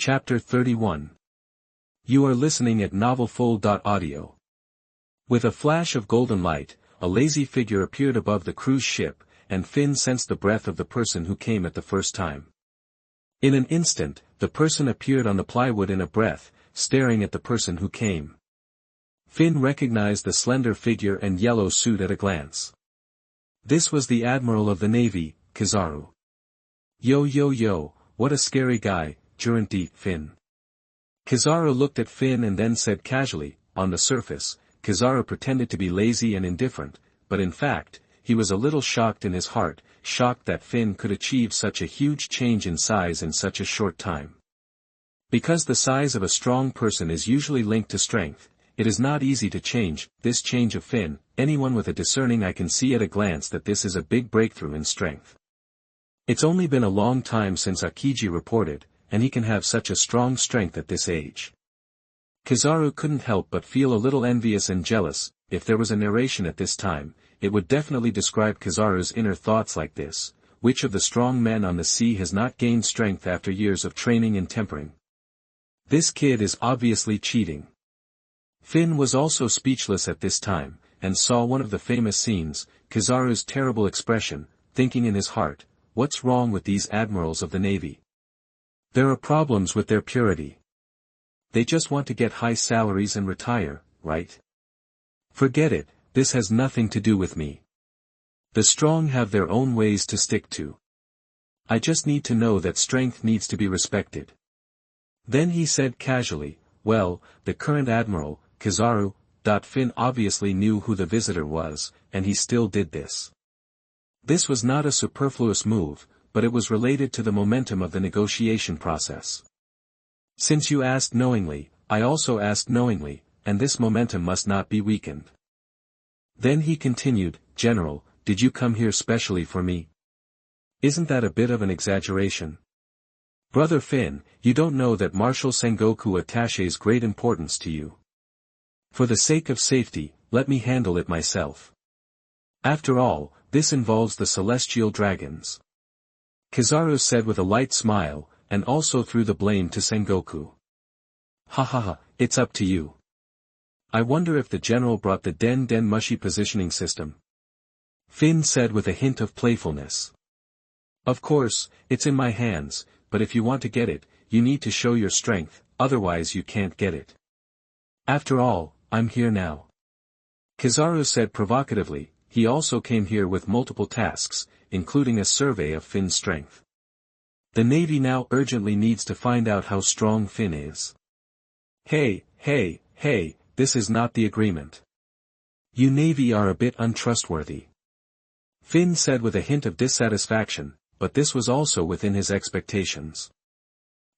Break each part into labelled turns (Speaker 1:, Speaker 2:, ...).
Speaker 1: Chapter 31. You are listening at Mtlnovel.audio. With a flash of golden light, a lazy figure appeared above the cruise ship, and Finn sensed the breath of the person who came at the first time. In an instant, the person appeared on the plywood in a breath, staring at the person who came. Finn recognized the slender figure and yellow suit at a glance. This was the Admiral of the Navy, Kizaru. Yo, what a scary guy, Julent D, Finn. Kizaru looked at Finn and then said casually. On the surface, Kizaru pretended to be lazy and indifferent, but in fact, he was a little shocked in his heart, shocked that Finn could achieve such a huge change in size in such a short time. Because the size of a strong person is usually linked to strength, it is not easy to change this change of Finn. Anyone with a discerning eye can see at a glance that this is a big breakthrough in strength. It's only been a long time since Akiji reported, and he can have such a strong strength at this age. Kizaru couldn't help but feel a little envious and jealous. If there was a narration at this time, it would definitely describe Kizaru's inner thoughts like this: which of the strong men on the sea has not gained strength after years of training and tempering? This kid is obviously cheating. Finn was also speechless at this time, and saw one of the famous scenes, Kizaru's terrible expression, thinking in his heart, what's wrong with these admirals of the Navy? There are problems with their purity. They just want to get high salaries and retire, right? Forget it, this has nothing to do with me. The strong have their own ways to stick to. I just need to know that strength needs to be respected. Then he said casually, well, the current admiral, Kizaru. Finn obviously knew who the visitor was, and he still did this. This was not a superfluous move, but it was related to the momentum of the negotiation process. Since you asked knowingly, I also asked knowingly, and this momentum must not be weakened. Then he continued, General, did you come here specially for me? Isn't that a bit of an exaggeration? Brother Finn, you don't know that Marshal Sengoku attaches great importance to you. For the sake of safety, let me handle it myself. After all, this involves the celestial dragons. Kizaru said with a light smile, and also threw the blame to Sengoku. Ha, it's up to you. I wonder if the general brought the Den Mushy positioning system. Finn said with a hint of playfulness. Of course, it's in my hands, but if you want to get it, you need to show your strength, otherwise you can't get it. After all, I'm here now. Kizaru said provocatively. He also came here with multiple tasks, including a survey of Finn's strength. The Navy now urgently needs to find out how strong Finn is. Hey, this is not the agreement. You Navy are a bit untrustworthy. Finn said with a hint of dissatisfaction, but this was also within his expectations.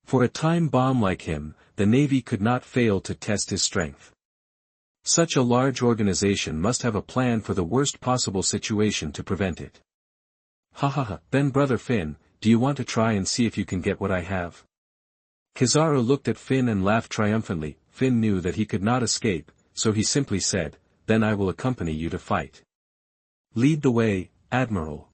Speaker 1: For a time bomb like him, the Navy could not fail to test his strength. Such a large organization must have a plan for the worst possible situation to prevent it. Then brother Finn, do you want to try and see if you can get what I have? Kizaru looked at Finn and laughed triumphantly. Finn knew that he could not escape, so he simply said, then I will accompany you to fight. Lead the way, Admiral.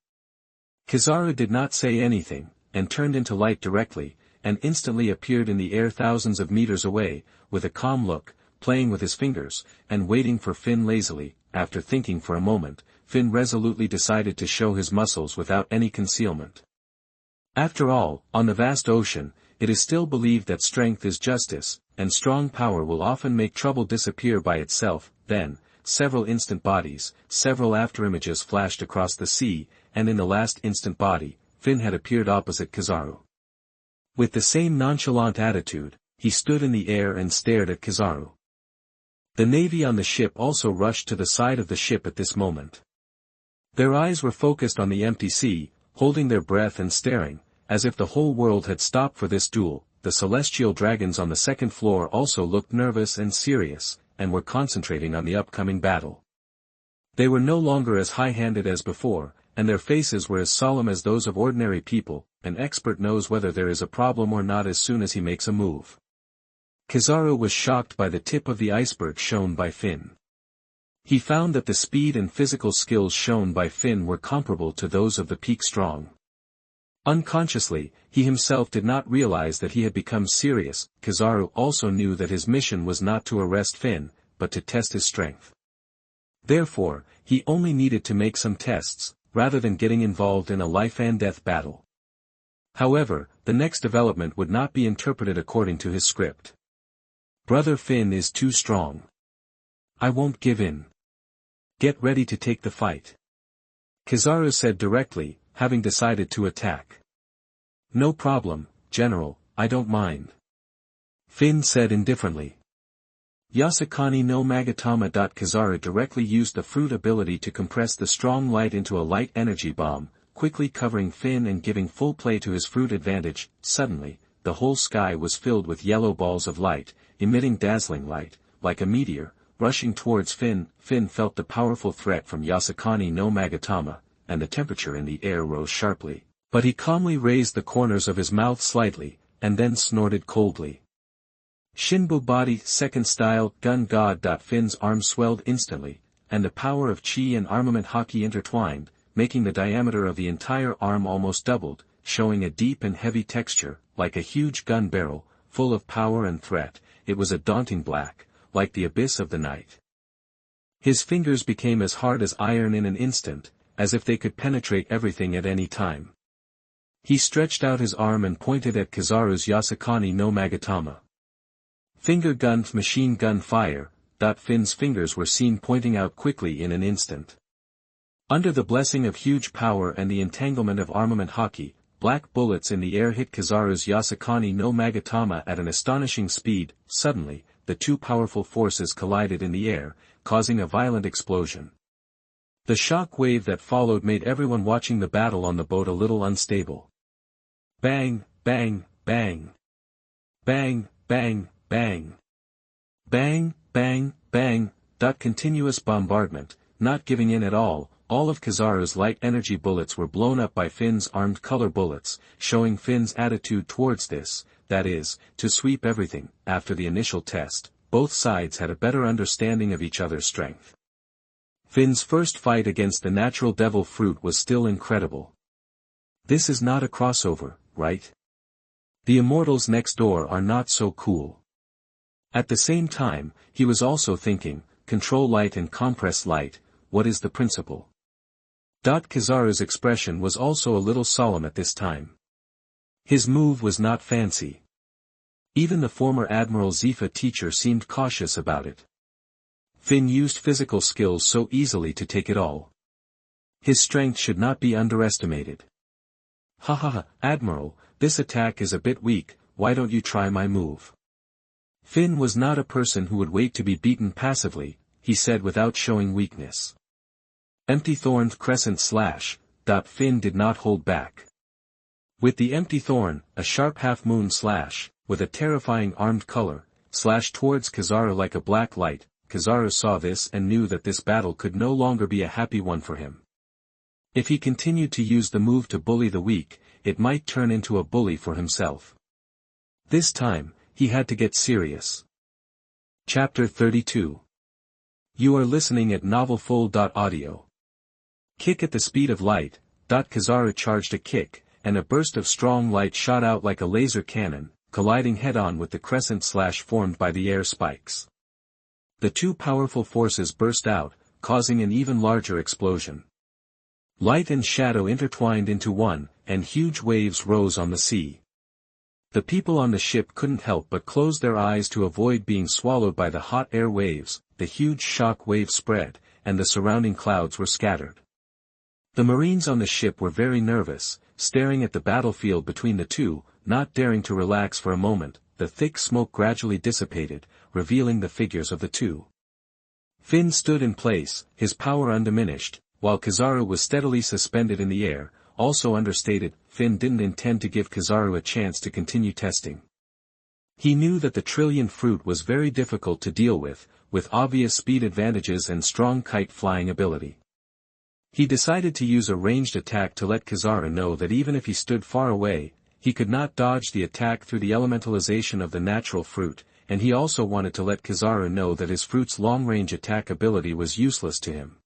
Speaker 1: Kizaru did not say anything, and turned into light directly, and instantly appeared in the air thousands of meters away, with a calm look, playing with his fingers, and waiting for Finn lazily. After thinking for a moment, Finn resolutely decided to show his muscles without any concealment. After all, on the vast ocean, it is still believed that strength is justice, and strong power will often make trouble disappear by itself. Then, several instant bodies, several afterimages flashed across the sea, and in the last instant body, Finn had appeared opposite Kizaru. With the same nonchalant attitude, he stood in the air and stared at Kizaru. The Navy on the ship also rushed to the side of the ship at this moment. Their eyes were focused on the empty sea, holding their breath and staring, as if the whole world had stopped for this duel. The celestial dragons on the second floor also looked nervous and serious, and were concentrating on the upcoming battle. They were no longer as high-handed as before, and their faces were as solemn as those of ordinary people. An expert knows whether there is a problem or not as soon as he makes a move. Kizaru was shocked by the tip of the iceberg shown by Finn. He found that the speed and physical skills shown by Finn were comparable to those of the peak strong. Unconsciously, he himself did not realize that he had become serious. Kizaru also knew that his mission was not to arrest Finn, but to test his strength. Therefore, he only needed to make some tests, rather than getting involved in a life-and-death battle. However, the next development would not be interpreted according to his script. Brother Finn is too strong. I won't give in. Get ready to take the fight. Kizaru said directly, having decided to attack. No problem, General, I don't mind. Finn said indifferently. Yasukani no Magatama. Kizaru directly used the fruit ability to compress the strong light into a light energy bomb, quickly covering Finn and giving full play to his fruit advantage. Suddenly, the whole sky was filled with yellow balls of light, emitting dazzling light, like a meteor, rushing towards Finn. Finn felt the powerful threat from Yasukani no Magatama, and the temperature in the air rose sharply, but he calmly raised the corners of his mouth slightly, and then snorted coldly. Shinbu body second style gun god. Finn's arm swelled instantly, and the power of chi and armament haki intertwined, making the diameter of the entire arm almost doubled, showing a deep and heavy texture, like a huge gun barrel, full of power and threat. It was a daunting black, like the abyss of the night. His fingers became as hard as iron in an instant, as if they could penetrate everything at any time. He stretched out his arm and pointed at Kizaru's Yasukani no Magatama. Finger gun machine gun fire. Finn's fingers were seen pointing out quickly in an instant. Under the blessing of huge power and the entanglement of armament haki, black bullets in the air hit Kizaru's Yasukani no Magatama at an astonishing speed. Suddenly, the two powerful forces collided in the air, causing a violent explosion. The shock wave that followed made everyone watching the battle on the boat a little unstable. Bang, bang, bang. Bang, bang, bang. Bang, bang, bang. Continuous bombardment, not giving in at all of Kizaru's light energy bullets were blown up by Finn's armed color bullets, showing Finn's attitude towards this, that is, to sweep everything. After the initial test, both sides had a better understanding of each other's strength. Finn's first fight against the natural devil fruit was still incredible. This is not a crossover, right? The immortals next door are not so cool. At the same time, he was also thinking, control light and compress light, what is the principle? Kizaru's expression was also a little solemn at this time. His move was not fancy. Even the former Admiral Zifa teacher seemed cautious about it. Finn used physical skills so easily to take it all. His strength should not be underestimated. Ha ha ha, Admiral, this attack is a bit weak, why don't you try my move? Finn was not a person who would wait to be beaten passively, he said without showing weakness. Empty thorned crescent slash. Finn did not hold back. With the empty thorn, a sharp half-moon slash, with a terrifying armed color, slashed towards Kizaru like a black light. Kizaru saw this and knew that this battle could no longer be a happy one for him. If he continued to use the move to bully the weak, it might turn into a bully for himself. This time, he had to get serious. Chapter 32. You are listening at novelfull.audio. Kick at the speed of light. Kizaru charged a kick, and a burst of strong light shot out like a laser cannon, colliding head-on with the crescent slash formed by the air spikes. The two powerful forces burst out, causing an even larger explosion. Light and shadow intertwined into one, and huge waves rose on the sea. The people on the ship couldn't help but close their eyes to avoid being swallowed by the hot air waves. The huge shock wave spread, and the surrounding clouds were scattered. The Marines on the ship were very nervous, staring at the battlefield between the two, not daring to relax for a moment. The thick smoke gradually dissipated, revealing the figures of the two. Finn stood in place, his power undiminished, while Kizaru was steadily suspended in the air. Also understated, Finn didn't intend to give Kizaru a chance to continue testing. He knew that the trillion fruit was very difficult to deal with obvious speed advantages and strong kite-flying ability. He decided to use a ranged attack to let Kizaru know that even if he stood far away, he could not dodge the attack through the elementalization of the natural fruit, and he also wanted to let Kizaru know that his fruit's long-range attack ability was useless to him.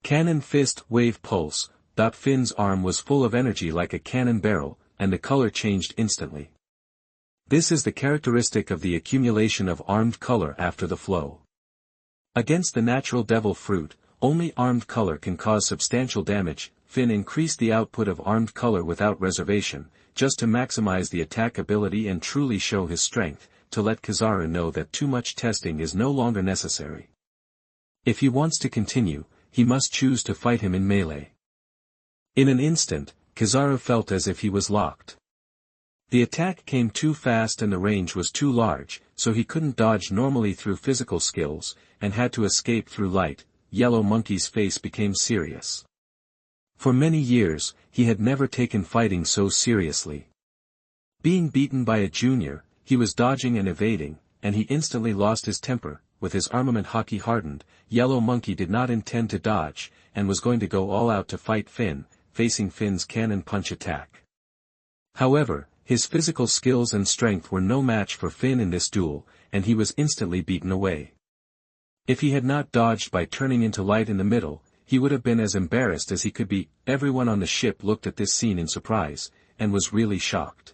Speaker 1: Cannon fist, wave pulse. Finn's arm was full of energy like a cannon barrel, and the color changed instantly. This is the characteristic of the accumulation of armed color after the flow. Against the natural devil fruit, only armed color can cause substantial damage. Finn increased the output of armed color without reservation, just to maximize the attack ability and truly show his strength, to let Kizaru know that too much testing is no longer necessary. If he wants to continue, he must choose to fight him in melee. In an instant, Kizaru felt as if he was locked. The attack came too fast and the range was too large, so he couldn't dodge normally through physical skills, and had to escape through light. Yellow Monkey's face became serious. For many years, he had never taken fighting so seriously. Being beaten by a junior, he was dodging and evading, and he instantly lost his temper. With his armament haki hardened, Yellow Monkey did not intend to dodge, and was going to go all out to fight Finn, facing Finn's cannon punch attack. However, his physical skills and strength were no match for Finn in this duel, and he was instantly beaten away. If he had not dodged by turning into light in the middle, he would have been as embarrassed as he could be. Everyone on the ship looked at this scene in surprise, and was really shocked.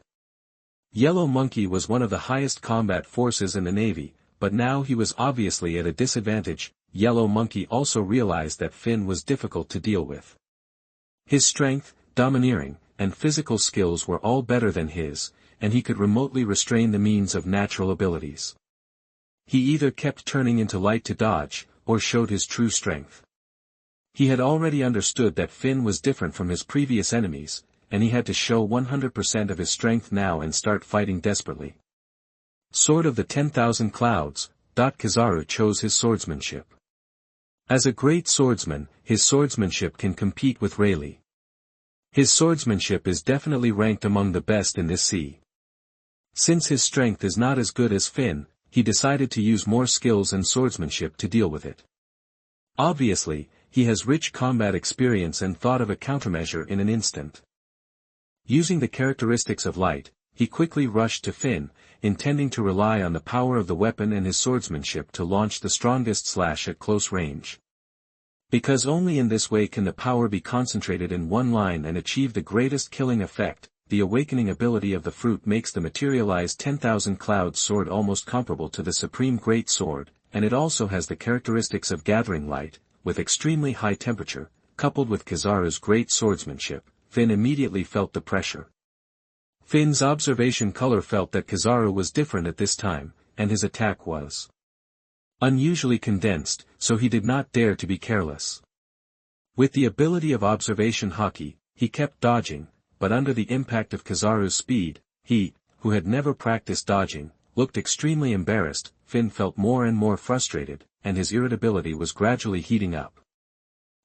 Speaker 1: Yellow Monkey was one of the highest combat forces in the Navy, but now he was obviously at a disadvantage. Yellow Monkey also realized that Finn was difficult to deal with. His strength, domineering, and physical skills were all better than his, and he could remotely restrain the means of natural abilities. He either kept turning into light to dodge, or showed his true strength. He had already understood that Finn was different from his previous enemies, and he had to show 100% of his strength now and start fighting desperately. Sword of the 10,000 Clouds. Kizaru chose his swordsmanship. As a great swordsman, his swordsmanship can compete with Rayleigh. His swordsmanship is definitely ranked among the best in this sea. Since his strength is not as good as Finn, he decided to use more skills and swordsmanship to deal with it. Obviously, he has rich combat experience and thought of a countermeasure in an instant. Using the characteristics of light, he quickly rushed to Finn, intending to rely on the power of the weapon and his swordsmanship to launch the strongest slash at close range. Because only in this way can the power be concentrated in one line and achieve the greatest killing effect. The awakening ability of the fruit makes the materialized 10,000 Clouds sword almost comparable to the Supreme Great Sword, and it also has the characteristics of gathering light, with extremely high temperature, coupled with Kizaru's great swordsmanship. Finn immediately felt the pressure. Finn's observation color felt that Kizaru was different at this time, and his attack was unusually condensed, so he did not dare to be careless. With the ability of observation haki, he kept dodging, but under the impact of Kizaru's speed, he, who had never practiced dodging, looked extremely embarrassed. Finn felt more and more frustrated, and his irritability was gradually heating up.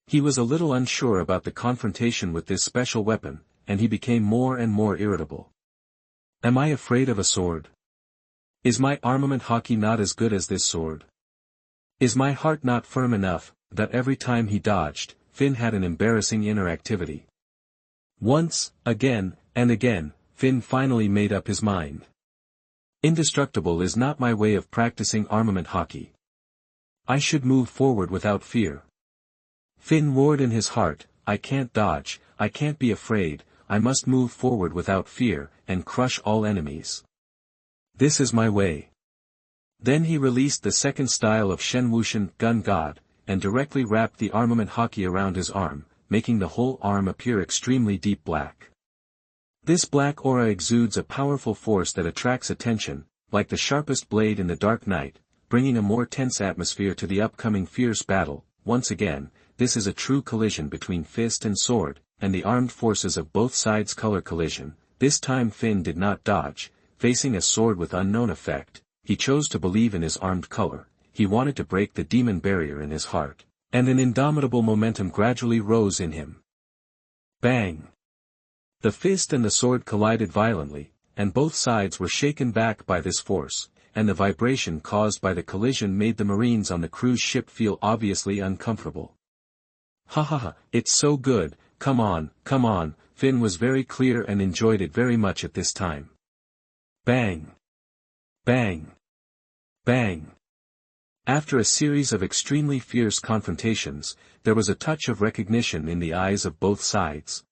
Speaker 1: He was a little unsure about the confrontation with this special weapon, and he became more and more irritable. Am I afraid of a sword? Is my armament haki not as good as this sword? Is my heart not firm enough? That every time he dodged, Finn had an embarrassing inner activity. Once, again, and again, Finn finally made up his mind. Indestructible is not my way of practicing armament haki. I should move forward without fear. Finn roared in his heart, I can't dodge, I can't be afraid, I must move forward without fear, and crush all enemies. This is my way. Then he released the second style of Shenwushen, Gun God, and directly wrapped the armament haki around his arm, making the whole arm appear extremely deep black. This black aura exudes a powerful force that attracts attention, like the sharpest blade in the dark night, bringing a more tense atmosphere to the upcoming fierce battle. Once again, this is a true collision between fist and sword, and the armed forces of both sides color collision. This time Finn did not dodge, facing a sword with unknown effect. He chose to believe in his armed color. He wanted to break the demon barrier in his heart, and an indomitable momentum gradually rose in him. Bang! The fist and the sword collided violently, and both sides were shaken back by this force, and the vibration caused by the collision made the Marines on the cruise ship feel obviously uncomfortable. Ha ha ha, it's so good, come on, come on. Finn was very clear and enjoyed it very much at this time. Bang! Bang! Bang! After a series of extremely fierce confrontations, there was a touch of recognition in the eyes of both sides.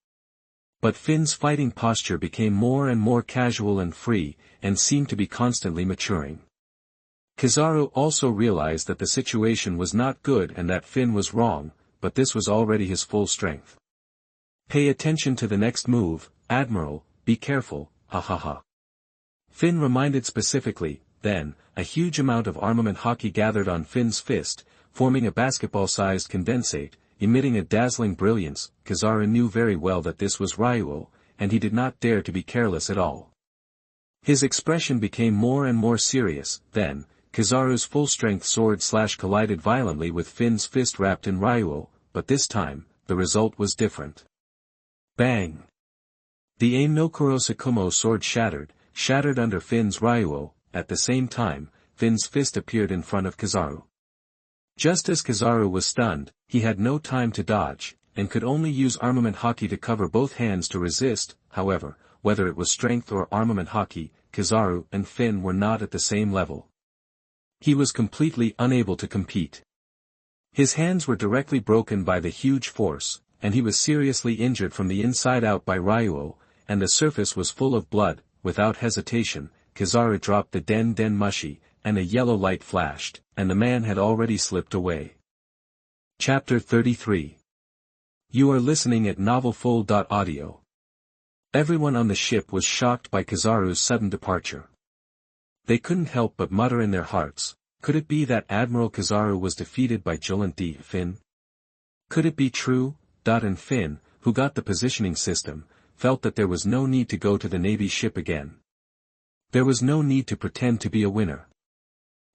Speaker 1: But Finn's fighting posture became more and more casual and free, and seemed to be constantly maturing. Kizaru also realized that the situation was not good and that Finn was wrong, but this was already his full strength. "Pay attention to the next move, Admiral, be careful, ha ha ha." Finn reminded specifically. Then, a huge amount of armament hockey gathered on Finn's fist, forming a basketball-sized condensate, emitting a dazzling brilliance. Kizaru knew very well that this was Ryuo, and he did not dare to be careless at all. His expression became more and more serious. Then, Kizaru's full-strength sword collided violently with Finn's fist wrapped in Ryuo, but this time, the result was different. Bang! The Ein no Kurosakumo sword shattered under Finn's Ryuo. At the same time, Finn's fist appeared in front of Kizaru. Just as Kizaru was stunned, he had no time to dodge, and could only use armament hockey to cover both hands to resist. However, whether it was strength or armament hockey, Kizaru and Finn were not at the same level. He was completely unable to compete. His hands were directly broken by the huge force, and he was seriously injured from the inside out by Ryuo, and the surface was full of blood. Without hesitation, Kizaru dropped the Den Den Mushi, and a yellow light flashed, and the man had already slipped away. Chapter 33. You are listening at novelfull.audio. Everyone on the ship was shocked by Kizaru's sudden departure. They couldn't help but mutter in their hearts, could it be that Admiral Kizaru was defeated by Julent D. Finn? Could it be true? And Finn, who got the positioning system, felt that there was no need to go to the Navy ship again. There was no need to pretend to be a winner.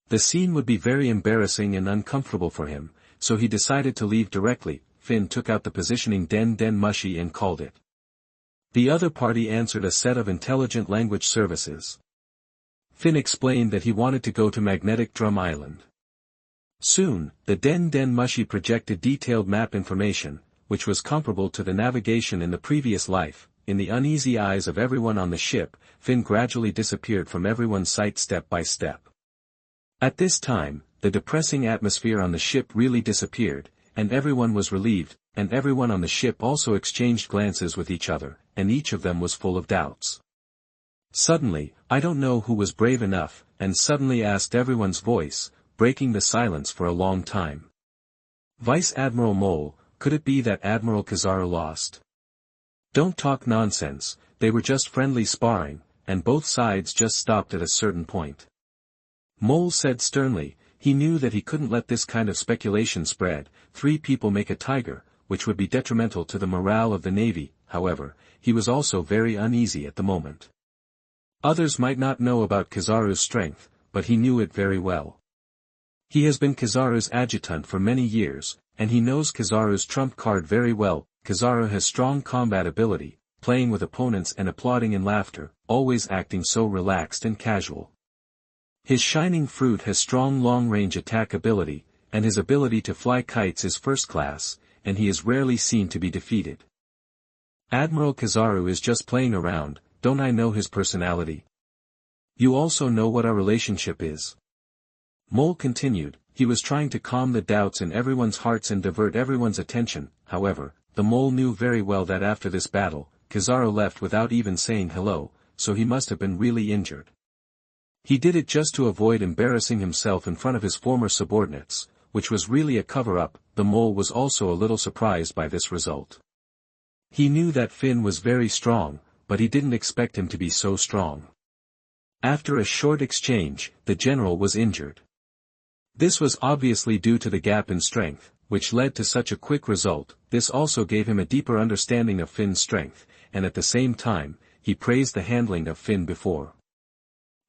Speaker 1: The scene would be very embarrassing and uncomfortable for him, so he decided to leave directly. Finn took out the positioning Den Den Mushi and called it. The other party answered a set of intelligent language services. Finn explained that he wanted to go to Magnetic Drum Island. Soon, the Den Den Mushi projected detailed map information, which was comparable to the navigation in the previous life. In the uneasy eyes of everyone on the ship, Finn gradually disappeared from everyone's sight step by step. At this time, the depressing atmosphere on the ship really disappeared, and everyone was relieved, and everyone on the ship also exchanged glances with each other, and each of them was full of doubts. Suddenly, I don't know who was brave enough, and suddenly asked everyone's voice, breaking the silence for a long time. Vice Admiral Mole, could it be that Admiral Kizaru lost? Don't talk nonsense, they were just friendly sparring, and both sides just stopped at a certain point. Mole said sternly. He knew that he couldn't let this kind of speculation spread. 3 people make a tiger, which would be detrimental to the morale of the Navy. However, he was also very uneasy at the moment. Others might not know about Kizaru's strength, but he knew it very well. He has been Kizaru's adjutant for many years, and he knows Kizaru's trump card very well. Kizaru has strong combat ability, playing with opponents and applauding in laughter, always acting so relaxed and casual. His shining fruit has strong long-range attack ability, and his ability to fly kites is first class, and he is rarely seen to be defeated. Admiral Kizaru is just playing around, don't I know his personality? You also know what our relationship is. Mole continued. He was trying to calm the doubts in everyone's hearts and divert everyone's attention. However, the mole knew very well that after this battle, Kizaru left without even saying hello, so he must have been really injured. He did it just to avoid embarrassing himself in front of his former subordinates, which was really a cover-up. The mole was also a little surprised by this result. He knew that Finn was very strong, but he didn't expect him to be so strong. After a short exchange, the general was injured. This was obviously due to the gap in strength, which led to such a quick result. This also gave him a deeper understanding of Finn's strength, and at the same time, he praised the handling of Finn before.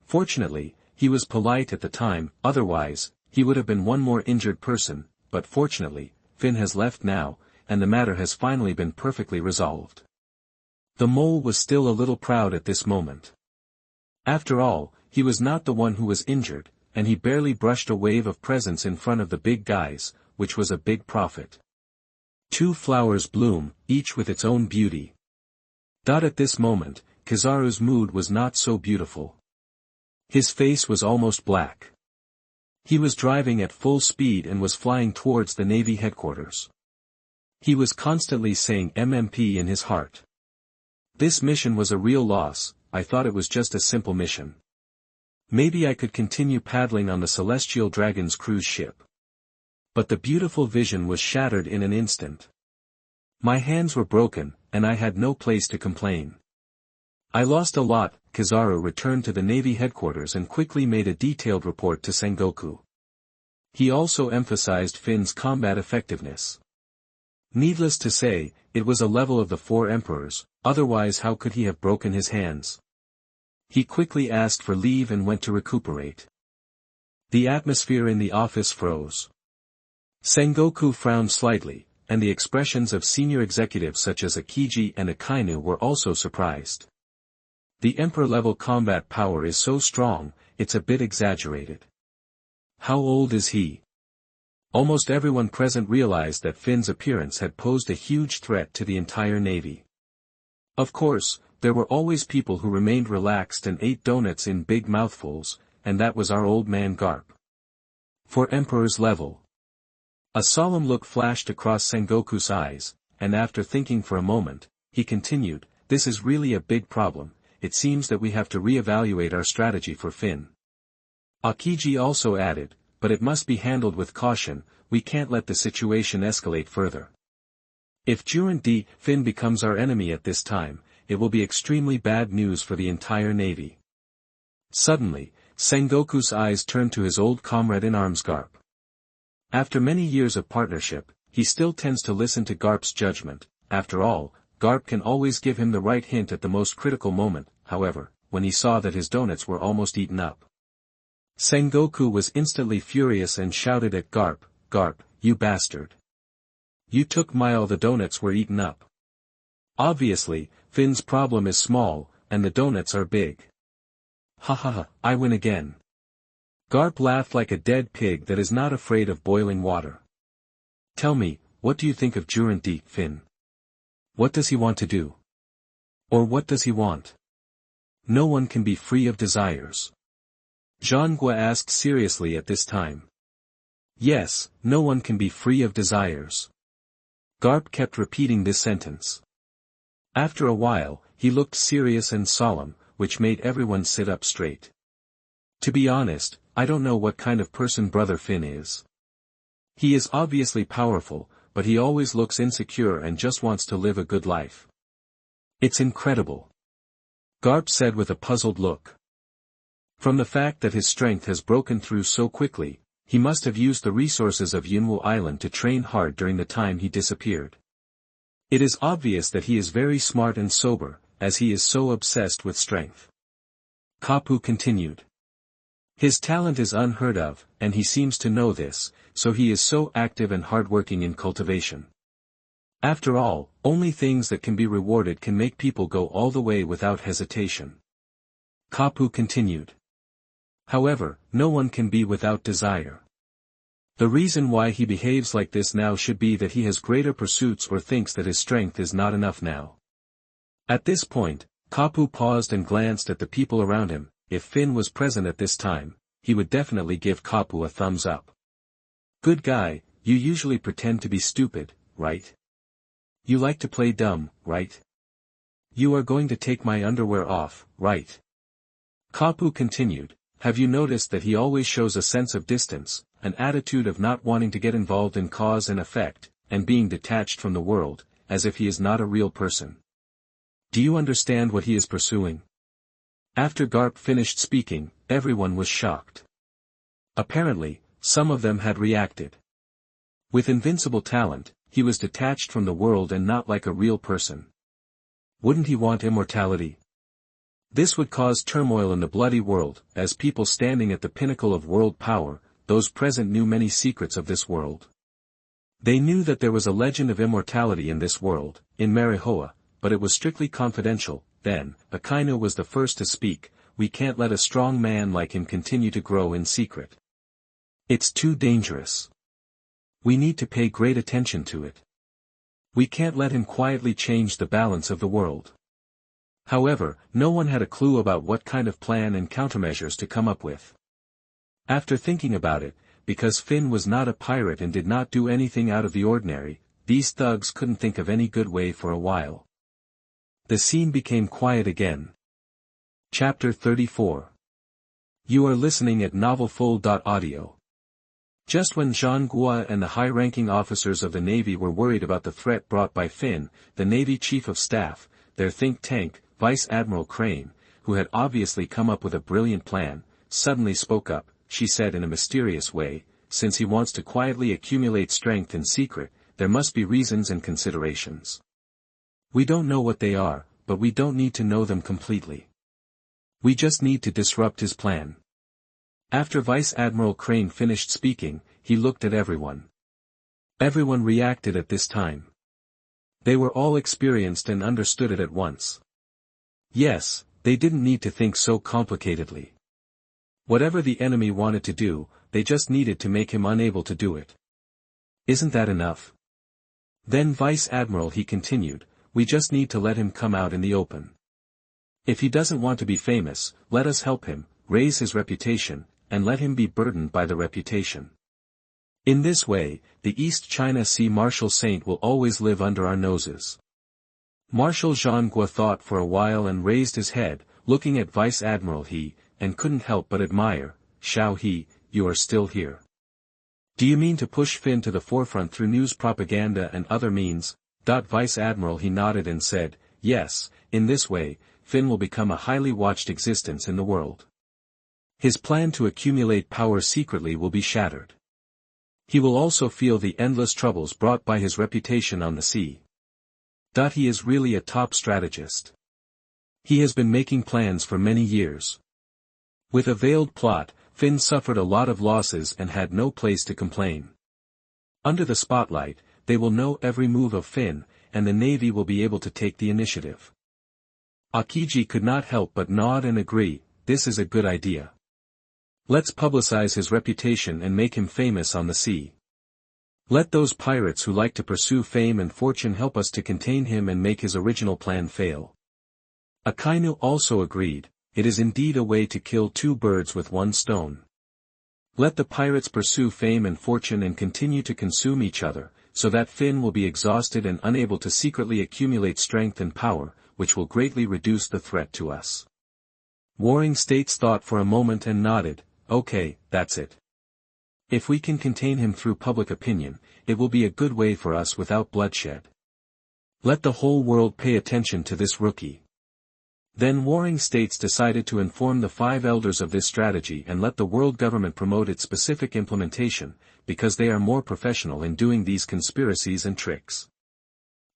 Speaker 1: Fortunately, he was polite at the time, otherwise, he would have been one more injured person, but fortunately, Finn has left now, and the matter has finally been perfectly resolved. The mole was still a little proud at this moment. After all, he was not the one who was injured, and he barely brushed a wave of presents in front of the big guys, which was a big profit. 2 flowers bloom, each with its own beauty. At this moment, Kizaru's mood was not so beautiful. His face was almost black. He was driving at full speed and was flying towards the Navy headquarters. He was constantly saying MMP in his heart. This mission was a real loss. I thought it was just a simple mission. Maybe I could continue paddling on the Celestial Dragon's cruise ship. But the beautiful vision was shattered in an instant. My hands were broken, and I had no place to complain. I lost a lot. Kizaru returned to the Navy headquarters and quickly made a detailed report to Sengoku. He also emphasized Finn's combat effectiveness. Needless to say, it was a level of the four emperors, otherwise how could he have broken his hands? He quickly asked for leave and went to recuperate. The atmosphere in the office froze. Sengoku frowned slightly, and the expressions of senior executives such as Akiji and Akainu were also surprised. The emperor-level combat power is so strong, it's a bit exaggerated. How old is he? Almost everyone present realized that Finn's appearance had posed a huge threat to the entire navy. Of course, there were always people who remained relaxed and ate donuts in big mouthfuls, and that was our old man Garp. For Emperor's level. A solemn look flashed across Sengoku's eyes, and after thinking for a moment, he continued, "This is really a big problem. It seems that we have to re-evaluate our strategy for Finn." Akiji also added, "But it must be handled with caution, we can't let the situation escalate further. If Julent D. Finn becomes our enemy at this time, it will be extremely bad news for the entire navy." Suddenly, Sengoku's eyes turned to his old comrade-in-arms Garp. After many years of partnership, he still tends to listen to Garp's judgment. After all, Garp can always give him the right hint at the most critical moment. However, when he saw that his donuts were almost eaten up, Sengoku was instantly furious and shouted at Garp, "Garp, you bastard! You took all the donuts were eaten up. Obviously, Finn's problem is small, and the donuts are big. Ha ha ha, I win again." Garp laughed like a dead pig that is not afraid of boiling water. "Tell me, what do you think of Julent D, Finn? What does he want to do? Or what does he want? No one can be free of desires." Zhangguo asked seriously at this time. "Yes, no one can be free of desires." Garp kept repeating this sentence. After a while, he looked serious and solemn, which made everyone sit up straight. "To be honest, I don't know what kind of person Brother Finn is. He is obviously powerful, but he always looks insecure and just wants to live a good life. It's incredible," Garp said with a puzzled look. From the fact that his strength has broken through so quickly, he must have used the resources of Yunwu Island to train hard during the time he disappeared. It is obvious that he is very smart and sober, as he is so obsessed with strength. Kapu continued. "His talent is unheard of, and he seems to know this, so he is so active and hardworking in cultivation. After all, only things that can be rewarded can make people go all the way without hesitation." Kapu continued. "However, no one can be without desire. The reason why he behaves like this now should be that he has greater pursuits or thinks that his strength is not enough now." At this point, Kapu paused and glanced at the people around him. If Finn was present at this time, he would definitely give Kapu a thumbs up. "Good guy, you usually pretend to be stupid, right? You like to play dumb, right? You are going to take my underwear off, right?" Kapu continued, "Have you noticed that he always shows a sense of distance, an attitude of not wanting to get involved in cause and effect, and being detached from the world, as if he is not a real person? Do you understand what he is pursuing?" After Garp finished speaking, everyone was shocked. Apparently, some of them had reacted. With invincible talent, he was detached from the world and not like a real person. Wouldn't he want immortality? This would cause turmoil in the bloody world, as people standing at the pinnacle of world power, those present knew many secrets of this world. They knew that there was a legend of immortality in this world, in Marihoa, but it was strictly confidential. Then, Akainu was the first to speak. "We can't let a strong man like him continue to grow in secret. It's too dangerous. We need to pay great attention to it. We can't let him quietly change the balance of the world." However, no one had a clue about what kind of plan and countermeasures to come up with. After thinking about it, because Finn was not a pirate and did not do anything out of the ordinary, these thugs couldn't think of any good way for a while. The scene became quiet again. Chapter 34. You are listening at novelfull.audio. Just when Jean Gua and the high-ranking officers of the Navy were worried about the threat brought by Finn, the Navy Chief of Staff, their think tank, Vice Admiral Crane, who had obviously come up with a brilliant plan, suddenly spoke up. She said in a mysterious way, since he wants to quietly accumulate strength in secret, there must be reasons and considerations. We don't know what they are, but we don't need to know them completely. We just need to disrupt his plan. After Vice Admiral Crane finished speaking, he looked at everyone. Everyone reacted at this time. They were all experienced and understood it at once. Yes, they didn't need to think so complicatedly. Whatever the enemy wanted to do, they just needed to make him unable to do it. Isn't that enough? Then Vice Admiral, he continued, we just need to let him come out in the open. If he doesn't want to be famous, let us help him, raise his reputation, and let him be burdened by the reputation. In this way, the East China Sea Marshal Saint will always live under our noses. Marshal Jean Gua thought for a while and raised his head, looking at Vice Admiral He, and couldn't help but admire. Xiao He, you are still here. Do you mean to push Finn to the forefront through news propaganda and other means? Vice Admiral He nodded and said, yes, in this way, Finn will become a highly watched existence in the world. His plan to accumulate power secretly will be shattered. He will also feel the endless troubles brought by his reputation on the sea. He is really a top strategist. He has been making plans for many years. With a veiled plot, Finn suffered a lot of losses and had no place to complain. Under the spotlight, they will know every move of Finn, and the Navy will be able to take the initiative. Akiji could not help but nod and agree, this is a good idea. Let's publicize his reputation and make him famous on the sea. Let those pirates who like to pursue fame and fortune help us to contain him and make his original plan fail. Akainu also agreed, it is indeed a way to kill two birds with one stone. Let the pirates pursue fame and fortune and continue to consume each other, so that Finn will be exhausted and unable to secretly accumulate strength and power, which will greatly reduce the threat to us. Warring States thought for a moment and nodded, okay, that's it. If we can contain him through public opinion, it will be a good way for us without bloodshed. Let the whole world pay attention to this rookie. Then Warring States decided to inform the 5 elders of this strategy and let the world government promote its specific implementation, because they are more professional in doing these conspiracies and tricks.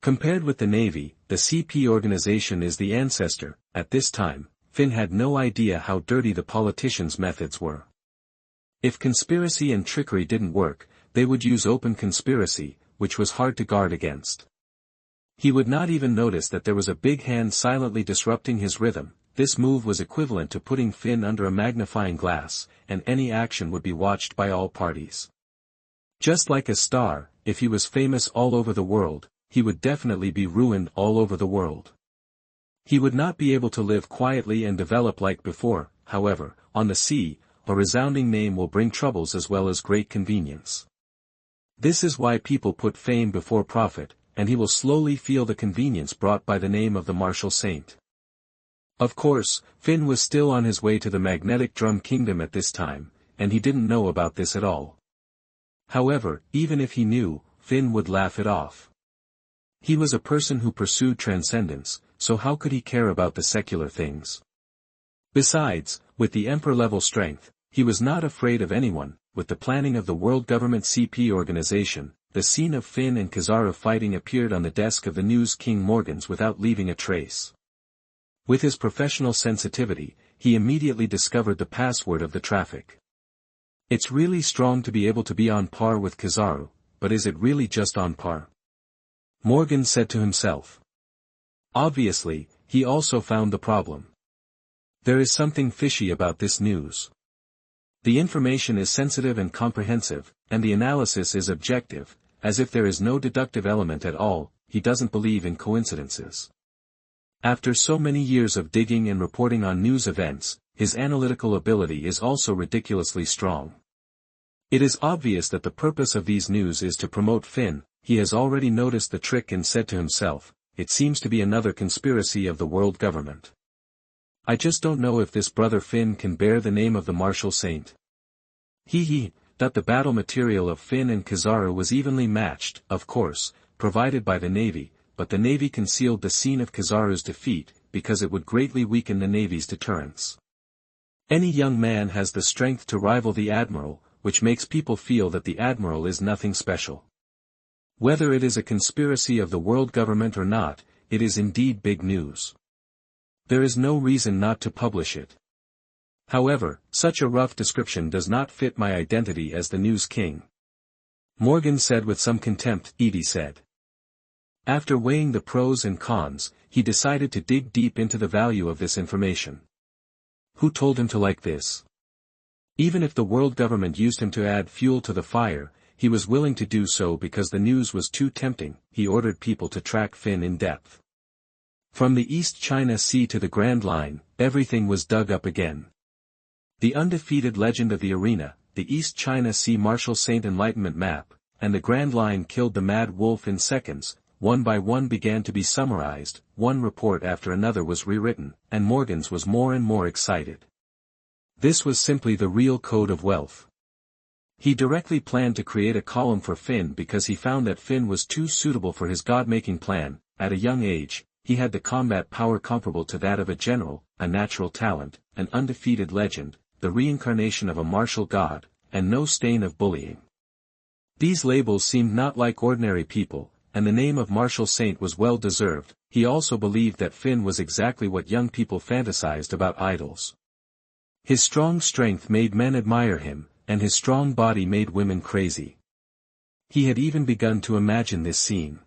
Speaker 1: Compared with the Navy, the CP organization is the ancestor. At this time, Finn had no idea how dirty the politicians' methods were. If conspiracy and trickery didn't work, they would use open conspiracy, which was hard to guard against. He would not even notice that there was a big hand silently disrupting his rhythm. This move was equivalent to putting Finn under a magnifying glass, and any action would be watched by all parties. Just like a star, if he was famous all over the world, he would definitely be ruined all over the world. He would not be able to live quietly and develop like before. However, on the sea, a resounding name will bring troubles as well as great convenience. This is why people put fame before profit, and he will slowly feel the convenience brought by the name of the Marshal Saint. Of course, Finn was still on his way to the Magnetic Drum Kingdom at this time, and he didn't know about this at all. However, even if he knew, Finn would laugh it off. He was a person who pursued transcendence, so how could he care about the secular things? Besides, with the emperor-level strength, he was not afraid of anyone. With the planning of the World Government CP organization, the scene of Finn and Kizaru fighting appeared on the desk of the News King Morgans without leaving a trace. With his professional sensitivity, he immediately discovered the password of the traffic. It's really strong to be able to be on par with Kizaru, but is it really just on par? Morgan said to himself. Obviously, he also found the problem. There is something fishy about this news. The information is sensitive and comprehensive, and the analysis is objective, as if there is no deductive element at all. He doesn't believe in coincidences. After so many years of digging and reporting on news events, his analytical ability is also ridiculously strong. It is obvious that the purpose of these news is to promote Finn. He has already noticed the trick and said to himself, it seems to be another conspiracy of the world government. I just don't know if this brother Finn can bear the name of the martial saint. That the battle material of Finn and Kizaru was evenly matched, of course, provided by the navy, but the navy concealed the scene of Kizaru's defeat, because it would greatly weaken the navy's deterrence. Any young man has the strength to rival the admiral, which makes people feel that the admiral is nothing special. Whether it is a conspiracy of the world government or not, it is indeed big news. There is no reason not to publish it. However, such a rough description does not fit my identity as the news king. Morgan said with some contempt. Edie said. After weighing the pros and cons, he decided to dig deep into the value of this information. Who told him to like this? Even if the world government used him to add fuel to the fire, he was willing to do so because the news was too tempting. He ordered people to track Finn in depth. From the East China Sea to the Grand Line, everything was dug up again. The undefeated legend of the arena, the East China Sea Martial Saint Enlightenment map, and the Grand Line killed the Mad Wolf in seconds. One by one began to be summarized, one report after another was rewritten, and Morgan's was more and more excited. This was simply the real code of wealth. He directly planned to create a column for Finn because he found that Finn was too suitable for his god-making plan. At a young age, he had the combat power comparable to that of a general, a natural talent, an undefeated legend, the reincarnation of a martial god, and no stain of bullying. These labels seemed not like ordinary people, and the name of martial saint was well deserved. He also believed that Finn was exactly what young people fantasized about idols. His strong strength made men admire him, and his strong body made women crazy. He had even begun to imagine this scene.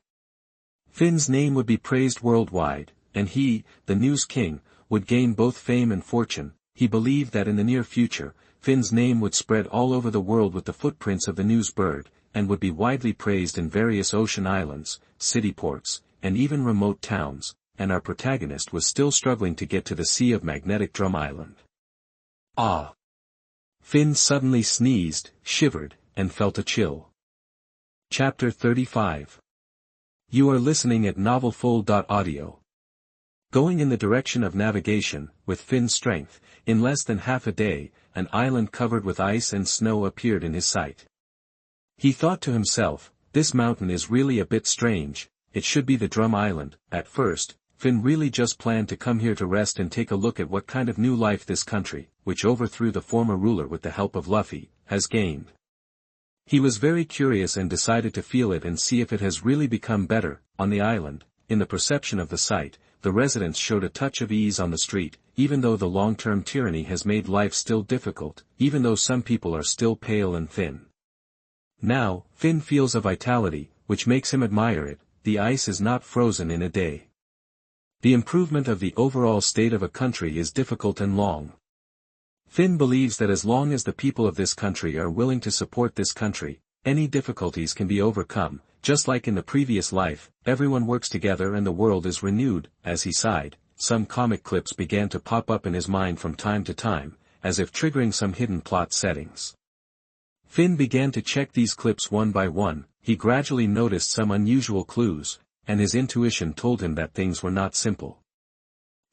Speaker 1: Finn's name would be praised worldwide, and he, the news king, would gain both fame and fortune. He believed that in the near future, Finn's name would spread all over the world with the footprints of the news bird, and would be widely praised in various ocean islands, city ports, and even remote towns, and our protagonist was still struggling to get to the Sea of Magnetic Drum Island. Ah! Finn suddenly sneezed, shivered, and felt a chill. Chapter 35. You are listening at novelfull.audio. Going in the direction of navigation, with Finn's strength, in less than half a day, an island covered with ice and snow appeared in his sight. He thought to himself, this mountain is really a bit strange, it should be the Drum Island. At first, Finn really just planned to come here to rest and take a look at what kind of new life this country, which overthrew the former ruler with the help of Luffy, has gained. He was very curious and decided to feel it and see if it has really become better. On the island, in the perception of the sight, the residents showed a touch of ease on the street, even though the long-term tyranny has made life still difficult, even though some people are still pale and thin. Now, Finn feels a vitality, which makes him admire it. The ice is not frozen in a day. The improvement of the overall state of a country is difficult and long. Finn believes that as long as the people of this country are willing to support this country, any difficulties can be overcome. Just like in the previous life, everyone works together and the world is renewed. As he sighed, some comic clips began to pop up in his mind from time to time, as if triggering some hidden plot settings. Finn began to check these clips one by one. He gradually noticed some unusual clues, and his intuition told him that things were not simple.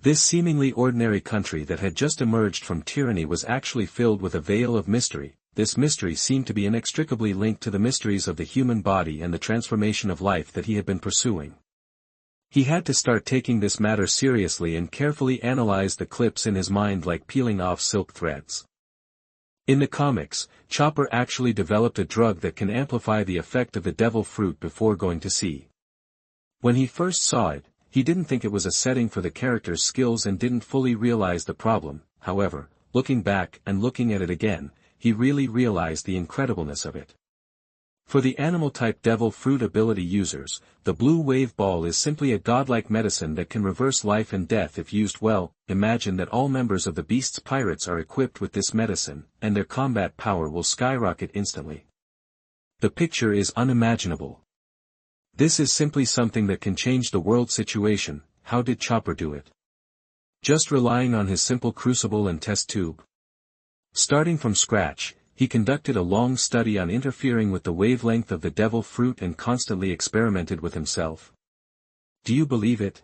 Speaker 1: This seemingly ordinary country that had just emerged from tyranny was actually filled with a veil of mystery. This mystery seemed to be inextricably linked to the mysteries of the human body and the transformation of life that he had been pursuing. He had to start taking this matter seriously and carefully analyze the clips in his mind like peeling off silk threads. In the comics, Chopper actually developed a drug that can amplify the effect of the devil fruit before going to sea. When he first saw it, he didn't think it was a setting for the character's skills and didn't fully realize the problem. However, looking back and looking at it again, he really realized the incredibleness of it. For the animal-type devil fruit ability users, the blue wave ball is simply a godlike medicine that can reverse life and death if used well. Imagine that all members of the Beast's pirates are equipped with this medicine, and their combat power will skyrocket instantly. The picture is unimaginable. This is simply something that can change the world situation. How did Chopper do it? just relying on his simple crucible and test tube. Starting from scratch, he conducted a long study on interfering with the wavelength of the devil fruit and constantly experimented with himself. Do you believe it?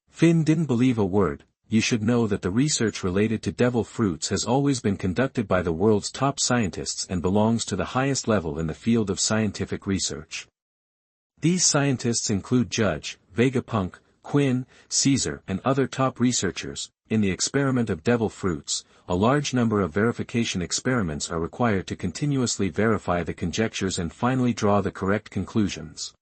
Speaker 1: Finn didn't believe a word. You should know that the research related to devil fruits has always been conducted by the world's top scientists and belongs to the highest level in the field of scientific research. These scientists include Judge, Vegapunk, Quinn, Caesar and other top researchers. In the experiment of devil fruits, a large number of verification experiments are required to continuously verify the conjectures and finally draw the correct conclusions.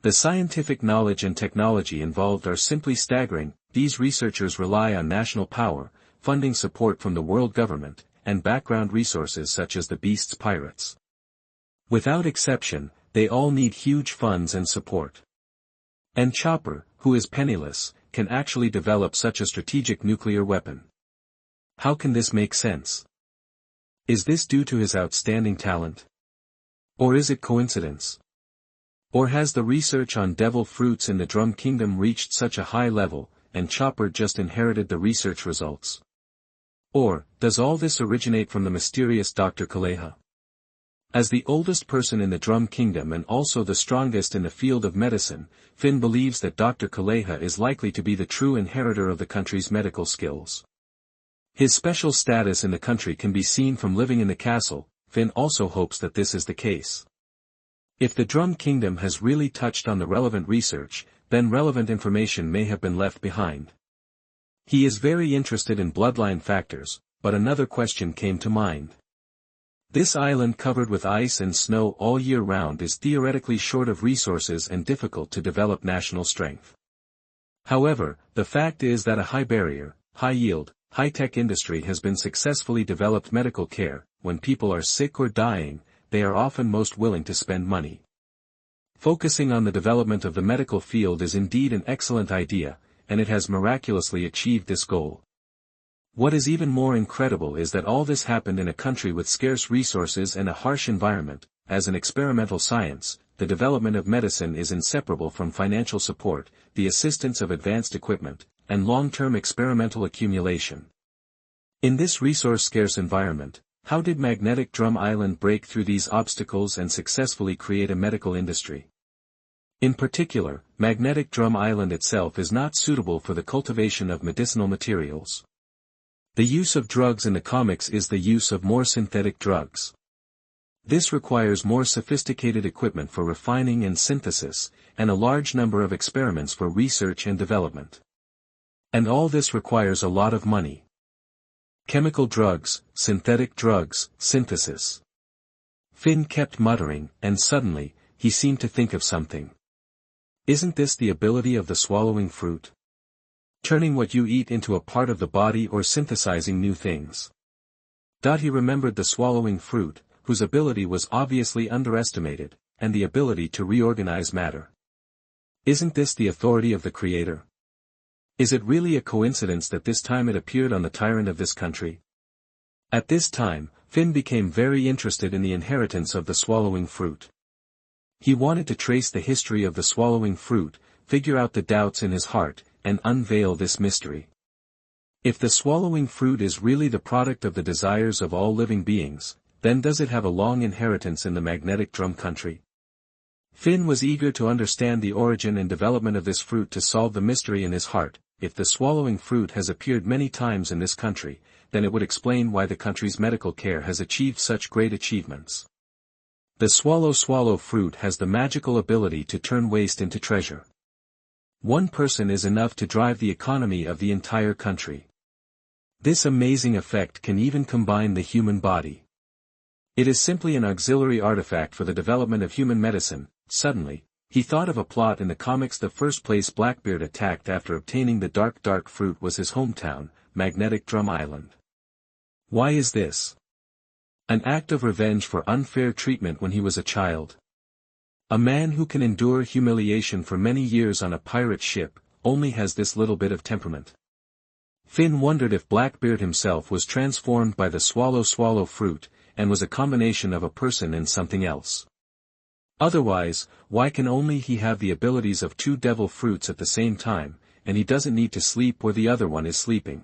Speaker 1: The scientific knowledge and technology involved are simply staggering. These researchers rely on national power, funding support from the world government, and background resources such as the beast's pirates. Without exception, they all need huge funds and support. And Chopper, who is penniless, can actually develop such a strategic nuclear weapon. How can this make sense? Is this due to his outstanding talent? Or is it coincidence? Or has the research on devil fruits in the Drum Kingdom reached such a high level, and Chopper just inherited the research results? Or, does all this originate from the mysterious Dr. Kaleha? As the oldest person in the Drum Kingdom and also the strongest in the field of medicine, Finn believes that Dr. Kaleha is likely to be the true inheritor of the country's medical skills. His special status in the country can be seen from living in the castle. Finn also hopes that this is the case. If the Drum Kingdom has really touched on the relevant research, then relevant information may have been left behind. He is very interested in bloodline factors, but another question came to mind. This island covered with ice and snow all year round is theoretically short of resources and difficult to develop national strength. However, the fact is that a high-barrier, high-yield, high-tech industry has been successfully developed. Medical care. When people are sick or dying, they are often most willing to spend money. Focusing on the development of the medical field is indeed an excellent idea, and it has miraculously achieved this goal. What is even more incredible is that all this happened in a country with scarce resources and a harsh environment. As an experimental science, the development of medicine is inseparable from financial support, the assistance of advanced equipment, and long-term experimental accumulation. In this resource-scarce environment, how did Magnetic Drum Island break through these obstacles and successfully create a medical industry? In particular, Magnetic Drum Island itself is not suitable for the cultivation of medicinal materials. The use of drugs in the comics is the use of more synthetic drugs. This requires more sophisticated equipment for refining and synthesis, and a large number of experiments for research and development. And all this requires a lot of money. Chemical drugs, synthetic drugs, synthesis. Finn kept muttering, and suddenly, he seemed to think of something. Isn't this the ability of the swallowing fruit? Turning what you eat into a part of the body or synthesizing new things. He remembered the swallowing fruit, whose ability was obviously underestimated, and the ability to reorganize matter. Isn't this the authority of the Creator? Is it really a coincidence that this time it appeared on the tyrant of this country? At this time, Finn became very interested in the inheritance of the swallowing fruit. He wanted to trace the history of the swallowing fruit, figure out the doubts in his heart, and unveil this mystery. If the swallowing fruit is really the product of the desires of all living beings, then does it have a long inheritance in the Magnetic Drum country? Finn was eager to understand the origin and development of this fruit to solve the mystery in his heart. If the swallowing fruit has appeared many times in this country, then it would explain why the country's medical care has achieved such great achievements. The swallow fruit has the magical ability to turn waste into treasure. One person is enough to drive the economy of the entire country. This amazing effect can even combine the human body. It is simply an auxiliary artifact for the development of human medicine. Suddenly, he thought of a plot in the comics. The first place Blackbeard attacked after obtaining the dark fruit was his hometown, Magnetic Drum Island. Why is this? An act of revenge for unfair treatment when he was a child. A man who can endure humiliation for many years on a pirate ship, only has this little bit of temperament. Finn wondered if Blackbeard himself was transformed by the swallow fruit, and was a combination of a person and something else. Otherwise, why can only he have the abilities of two devil fruits at the same time, and he doesn't need to sleep where the other one is sleeping.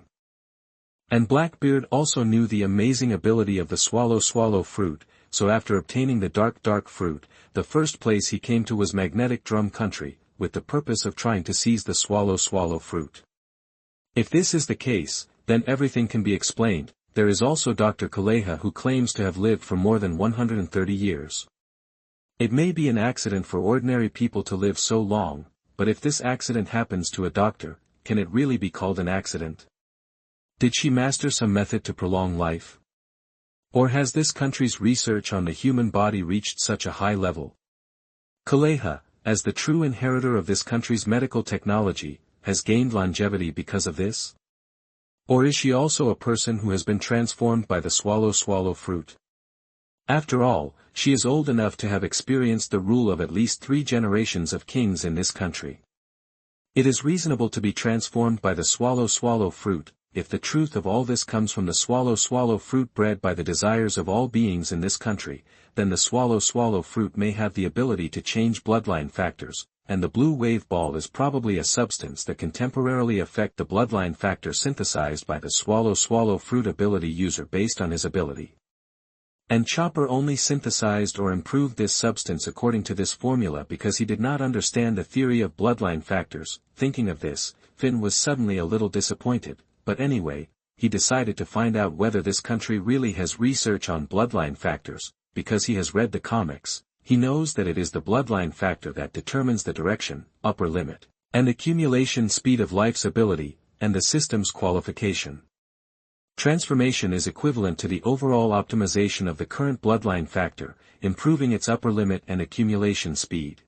Speaker 1: And Blackbeard also knew the amazing ability of the swallow fruit, so after obtaining the dark fruit, the first place he came to was Magnetic Drum Country, with the purpose of trying to seize the swallow fruit. If this is the case, then everything can be explained. There is also Dr. Kaleha, who claims to have lived for more than 130 years. It may be an accident for ordinary people to live so long, but if this accident happens to a doctor, can it really be called an accident? Did she master some method to prolong life? Or has this country's research on the human body reached such a high level? Kaleha, as the true inheritor of this country's medical technology, has gained longevity because of this? Or is she also a person who has been transformed by the swallow fruit? After all, she is old enough to have experienced the rule of at least 3 generations of kings in this country. It is reasonable to be transformed by the swallow fruit. If the truth of all this comes from the swallow fruit bred by the desires of all beings in this country, then the swallow fruit may have the ability to change bloodline factors, and the blue wave ball is probably a substance that can temporarily affect the bloodline factor synthesized by the swallow fruit ability user based on his ability. And Chopper only synthesized or improved this substance according to this formula because he did not understand the theory of bloodline factors. Thinking of this, Finn was suddenly a little disappointed. But anyway, he decided to find out whether this country really has research on bloodline factors, because he has read the comics. He knows that it is the bloodline factor that determines the direction, upper limit, and accumulation speed of life's ability, and the system's qualification. Transformation is equivalent to the overall optimization of the current bloodline factor, improving its upper limit and accumulation speed.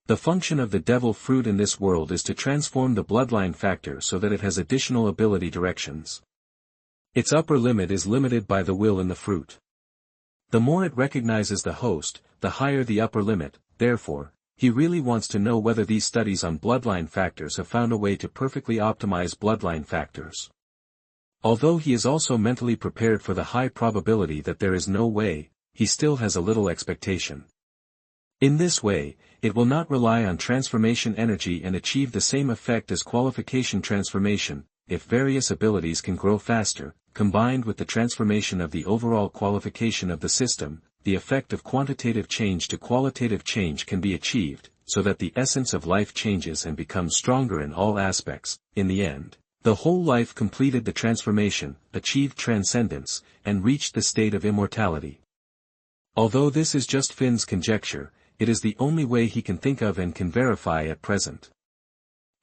Speaker 1: The function of the devil fruit in this world is to transform the bloodline factor so that it has additional ability directions. Its upper limit is limited by the will in the fruit. The more it recognizes the host, the higher the upper limit. Therefore, he really wants to know whether these studies on bloodline factors have found a way to perfectly optimize bloodline factors. Although he is also mentally prepared for the high probability that there is no way, he still has a little expectation. In this way, it will not rely on transformation energy and achieve the same effect as qualification transformation. If various abilities can grow faster, combined with the transformation of the overall qualification of the system, the effect of quantitative change to qualitative change can be achieved, so that the essence of life changes and becomes stronger in all aspects. In the end, the whole life completed the transformation, achieved transcendence, and reached the state of immortality. Although this is just Finn's conjecture, it is the only way he can think of and can verify at present.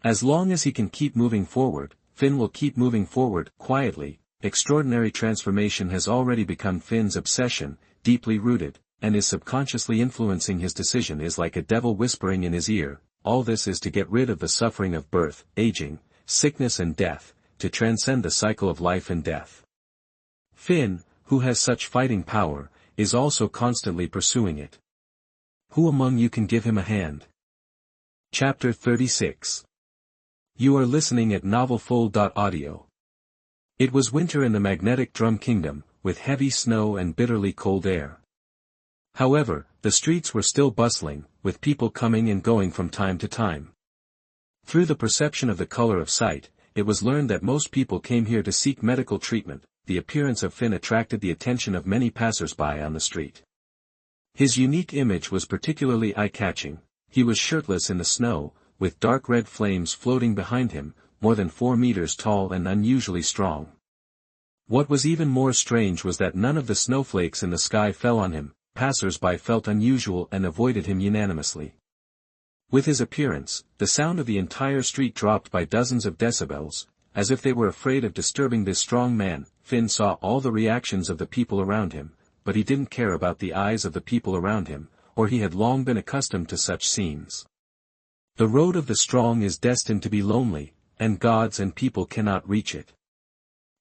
Speaker 1: As long as he can keep moving forward, Finn will keep moving forward, quietly. Extraordinary transformation has already become Finn's obsession, deeply rooted, and is subconsciously influencing his decision. Is like a devil whispering in his ear. All this is to get rid of the suffering of birth, aging, sickness and death, to transcend the cycle of life and death. Finn, who has such fighting power, is also constantly pursuing it. Who among you can give him a hand? Chapter 36. You are listening at novelfull.audio. It was winter in the Magnetic Drum Kingdom, with heavy snow and bitterly cold air. However, the streets were still bustling, with people coming and going from time to time. Through the perception of the color of sight, it was learned that most people came here to seek medical treatment. The appearance of Finn attracted the attention of many passers-by on the street. His unique image was particularly eye-catching. He was shirtless in the snow, with dark red flames floating behind him, more than 4 meters tall and unusually strong. What was even more strange was that none of the snowflakes in the sky fell on him. Passers-by felt unusual and avoided him unanimously. With his appearance, the sound of the entire street dropped by dozens of decibels, as if they were afraid of disturbing this strong man. Finn saw all the reactions of the people around him, but he didn't care about the eyes of the people around him, or he had long been accustomed to such scenes. The road of the strong is destined to be lonely, and gods and people cannot reach it.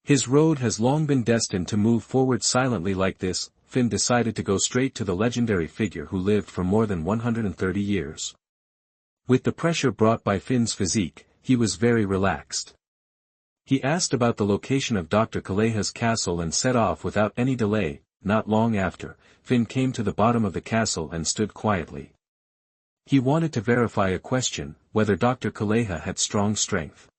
Speaker 1: His road has long been destined to move forward silently like this. Finn decided to go straight to the legendary figure who lived for more than 130 years. With the pressure brought by Finn's physique, he was very relaxed. He asked about the location of Dr. Kaleha's castle and set off without any delay. Not long after, Finn came to the bottom of the castle and stood quietly. He wanted to verify a question. whether Dr. Kaleha had strong strength.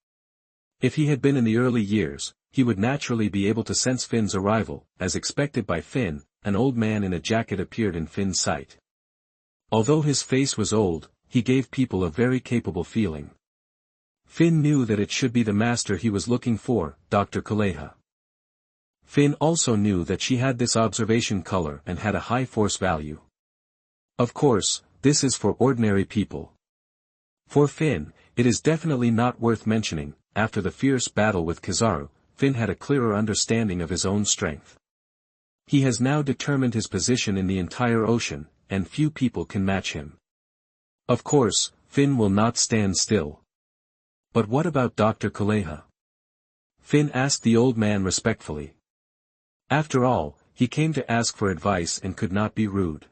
Speaker 1: If he had been in the early years, he would naturally be able to sense Finn's arrival. As expected by Finn, an old man in a jacket appeared in Finn's sight. Although his face was old, he gave people a very capable feeling. Finn knew that it should be the master he was looking for, Dr. Kaleha. Finn also knew that she had this observation color and had a high force value. Of course, this is for ordinary people. For Finn, it is definitely not worth mentioning. After the fierce battle with Kizaru, Finn had a clearer understanding of his own strength. He has now determined his position in the entire ocean, and few people can match him. Of course, Finn will not stand still. But what about Dr. Kaleha? Finn asked the old man respectfully. After all, he came to ask for advice and could not be rude.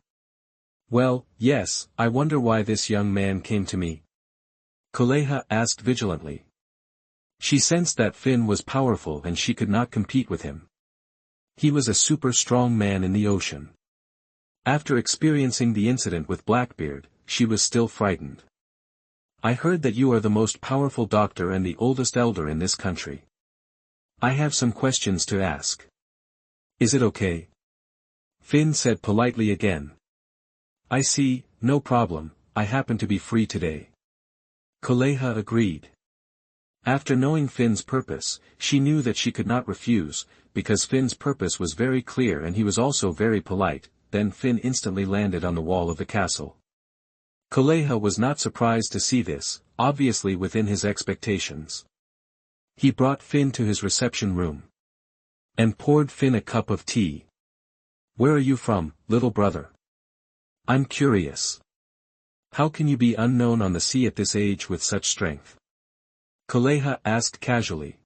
Speaker 1: Well, yes, I wonder why this young man came to me. Kaleha asked vigilantly. She sensed that Finn was powerful and she could not compete with him. He was a super strong man in the ocean. After experiencing the incident with Blackbeard, she was still frightened. I heard that you are the most powerful doctor and the oldest elder in this country. I have some questions to ask. Is it okay? Finn said politely again. I see, no problem, I happen to be free today. Kaleha agreed. After knowing Finn's purpose, she knew that she could not refuse, because Finn's purpose was very clear and he was also very polite. Then Finn instantly landed on the wall of the castle. Kaleha was not surprised to see this, obviously within his expectations. He brought Finn to his reception room. And poured Finn a cup of tea. Where are you from, little brother? I'm curious. How can you be unknown on the sea at this age with such strength? Kaleha asked casually.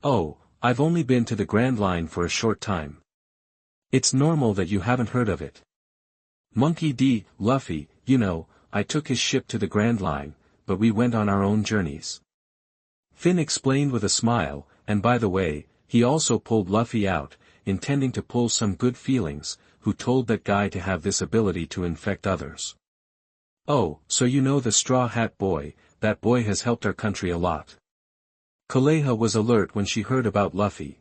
Speaker 1: Oh, I've only been to the Grand Line for a short time. It's normal that you haven't heard of it. Monkey D. Luffy, you know, I took his ship to the Grand Line, but we went on our own journeys. Finn explained with a smile, and by the way, he also pulled Luffy out, intending to pull some good feelings, who told that guy to have this ability to infect others. Oh, so you know the Straw Hat Boy, that boy has helped our country a lot. Kaleha was alert when she heard about Luffy.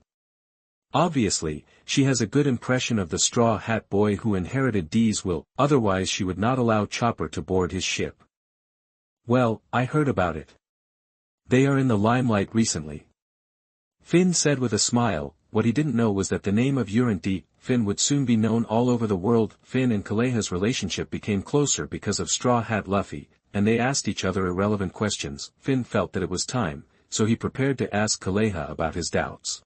Speaker 1: Obviously, she has a good impression of the Straw Hat Boy who inherited D's will, otherwise she would not allow Chopper to board his ship. Well, I heard about it. They are in the limelight recently. Finn said with a smile. What he didn't know was that the name of Julent D. Finn would soon be known all over the world. Finn and Kaleha's relationship became closer because of Straw Hat Luffy, and they asked each other irrelevant questions. Finn felt that it was time, so he prepared to ask Kaleha about his doubts.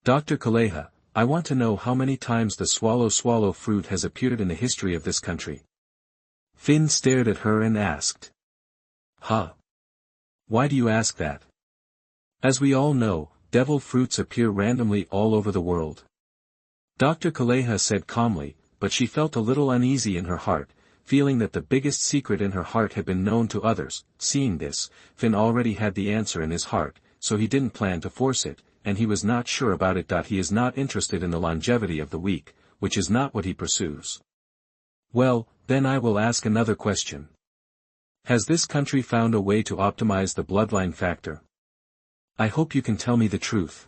Speaker 1: Dr. Kaleha, I want to know how many times the swallow fruit has appeared in the history of this country. Finn stared at her and asked. Huh? Why do you ask that? As we all know, devil fruits appear randomly all over the world. Dr. Kaleha said calmly, but she felt a little uneasy in her heart, feeling that the biggest secret in her heart had been known to others. Seeing this, Finn already had the answer in his heart, so he didn't plan to force it, and he was not sure about it. He is not interested in the longevity of the weak, which is not what he pursues. Well, then I will ask another question. Has this country found a way to optimize the bloodline factor? I hope you can tell me the truth.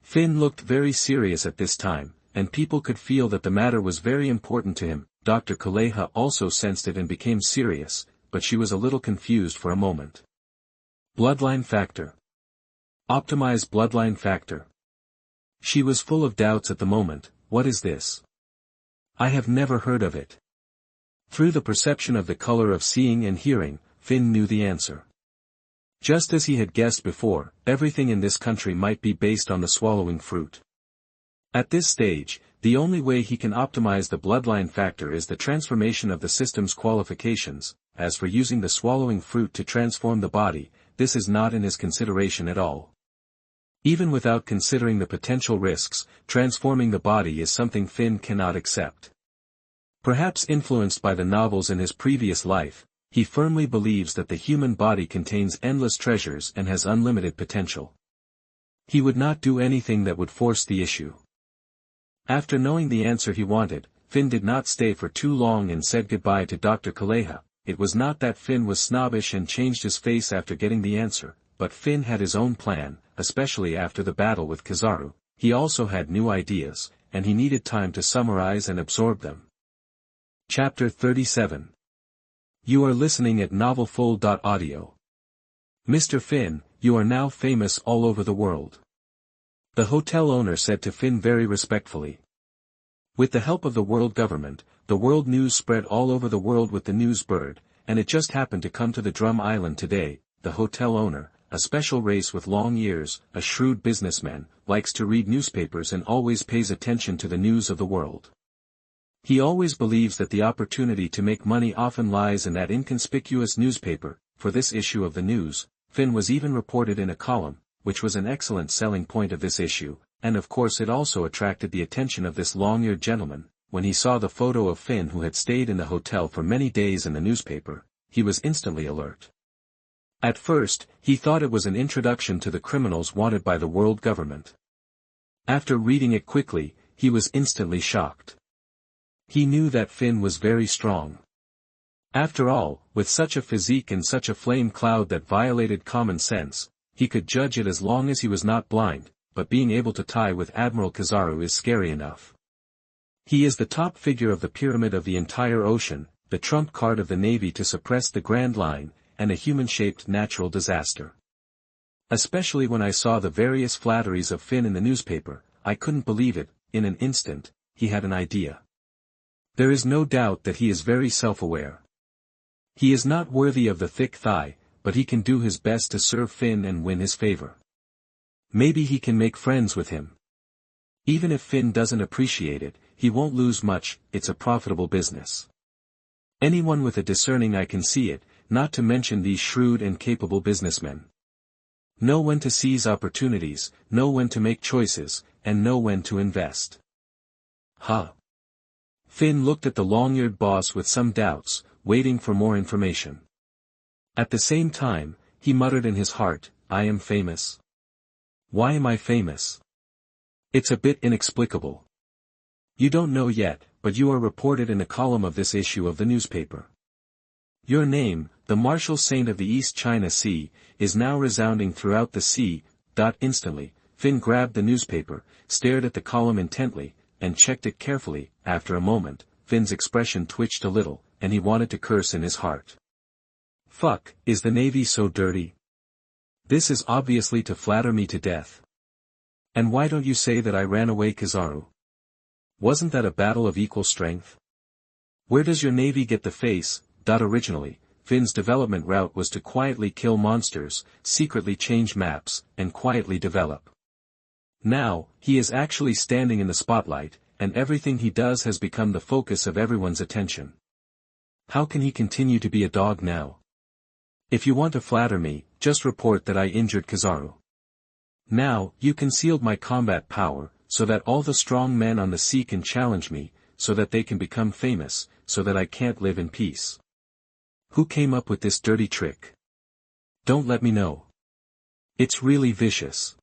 Speaker 1: Finn looked very serious at this time, and people could feel that the matter was very important to him. Dr. Kaleha also sensed it and became serious, but she was a little confused for a moment. Bloodline factor. Optimize bloodline factor. She was full of doubts at the moment. What is this? I have never heard of it. Through the perception of the color of seeing and hearing, Finn knew the answer. Just as he had guessed before, everything in this country might be based on the swallowing fruit. At this stage, the only way he can optimize the bloodline factor is the transformation of the system's qualifications. As for using the swallowing fruit to transform the body, this is not in his consideration at all. Even without considering the potential risks, transforming the body is something Finn cannot accept. Perhaps influenced by the novels in his previous life, he firmly believes that the human body contains endless treasures and has unlimited potential. He would not do anything that would force the issue. After knowing the answer he wanted, Finn did not stay for too long and said goodbye to Dr. Kaleha. it was not that Finn was snobbish and changed his face after getting the answer, but Finn had his own plan, especially after the battle with Kizaru. He also had new ideas, and he needed time to summarize and absorb them. Chapter 37. You are listening at novelfull.audio. Mr. Finn, you are now famous all over the world. The hotel owner said to Finn very respectfully. With the help of the world government, the world news spread all over the world with the news bird, and it just happened to come to the Drum Island today. The hotel owner, a special race with long ears, a shrewd businessman, likes to read newspapers and always pays attention to the news of the world. He always believes that the opportunity to make money often lies in that inconspicuous newspaper. For this issue of the news, Finn was even reported in a column, which was an excellent selling point of this issue, and of course it also attracted the attention of this long-eared gentleman. When he saw the photo of Finn who had stayed in the hotel for many days in the newspaper, he was instantly alert. At first, he thought it was an introduction to the criminals wanted by the world government. After reading it quickly, he was instantly shocked. He knew that Finn was very strong. After all, with such a physique and such a flame cloud that violated common sense, he could judge it as long as he was not blind, but being able to tie with Admiral Kizaru is scary enough. He is the top figure of the pyramid of the entire ocean, the trump card of the Navy to suppress the Grand Line, and a human-shaped natural disaster. Especially when I saw the various flatteries of Finn in the newspaper, I couldn't believe it. In an instant, he had an idea. There is no doubt that he is very self-aware. He is not worthy of the thick thigh, but he can do his best to serve Finn and win his favor. Maybe he can make friends with him. Even if Finn doesn't appreciate it, he won't lose much. It's a profitable business. Anyone with a discerning eye can see it, not to mention these shrewd and capable businessmen. Know when to seize opportunities, know when to make choices, and know when to invest. Finn looked at the long-eared boss with some doubts, waiting for more information. At the same time, he muttered in his heart, I am famous. Why am I famous? It's a bit inexplicable. You don't know yet, but you are reported in a column of this issue of the newspaper. Your name, the martial saint of the East China Sea, is now resounding throughout the sea. Instantly, Finn grabbed the newspaper, stared at the column intently, and checked it carefully. After a moment, Finn's expression twitched a little, and he wanted to curse in his heart. Fuck, is the Navy so dirty? This is obviously to flatter me to death. And why don't you say that I ran away, Kizaru? Wasn't that a battle of equal strength? Where does your Navy get the face? Originally, Finn's development route was to quietly kill monsters, secretly change maps, and quietly develop. Now, he is actually standing in the spotlight, and everything he does has become the focus of everyone's attention. How can he continue to be a dog now? If you want to flatter me, just report that I injured Kizaru. Now, you concealed my combat power, so that all the strong men on the sea can challenge me, so that they can become famous, so that I can't live in peace. Who came up with this dirty trick? Don't let me know. It's really vicious.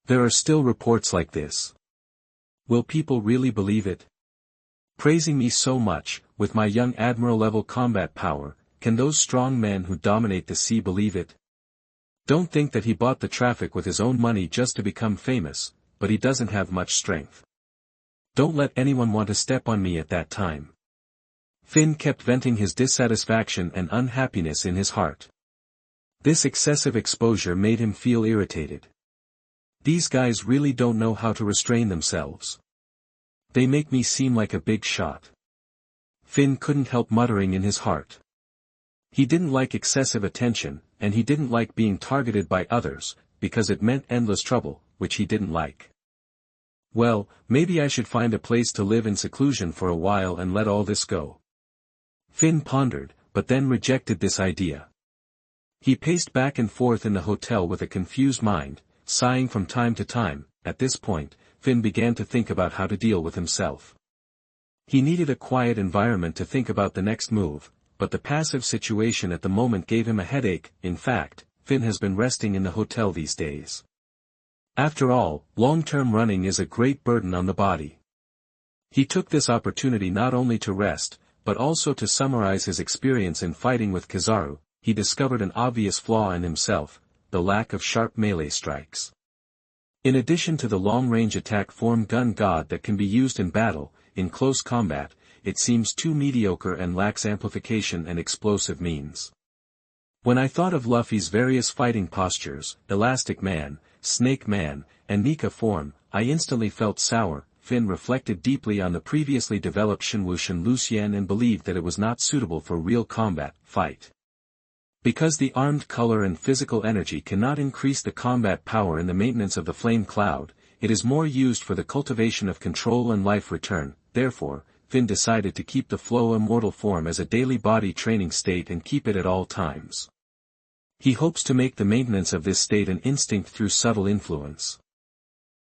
Speaker 1: There are still reports like this. Will people really believe it? Praising me so much, with my young admiral-level combat power, can those strong men who dominate the sea believe it? Don't think that he bought the traffic with his own money just to become famous, but he doesn't have much strength. Don't let anyone want to step on me at that time. Finn kept venting his dissatisfaction and unhappiness in his heart. This excessive exposure made him feel irritated. These guys really don't know how to restrain themselves. They make me seem like a big shot. Finn couldn't help muttering in his heart. He didn't like excessive attention, and he didn't like being targeted by others, because it meant endless trouble, which he didn't like. Well, maybe I should find a place to live in seclusion for a while and let all this go. Finn pondered, but then rejected this idea. He paced back and forth in the hotel with a confused mind, sighing from time to time. At this point, Finn began to think about how to deal with himself. He needed a quiet environment to think about the next move, but the passive situation at the moment gave him a headache. In fact, Finn has been resting in the hotel these days. After all, long-term running is a great burden on the body. He took this opportunity not only to rest, but also to summarize his experience in fighting with Kizaru. He discovered an obvious flaw in himself, the lack of sharp melee strikes. In addition to the long-range attack form Gun God that can be used in battle, in close combat, it seems too mediocre and lacks amplification and explosive means. When I thought of Luffy's various fighting postures, Elastic Man, Snake Man, and Nika form, I instantly felt sour. Finn reflected deeply on the previously developed Shinwushin Lucien and believed that it was not suitable for real combat, fight. Because the armed color and physical energy cannot increase the combat power in the maintenance of the flame cloud, it is more used for the cultivation of control and life return. Therefore, Finn decided to keep the flow immortal form as a daily body training state and keep it at all times. He hopes to make the maintenance of this state an instinct through subtle influence.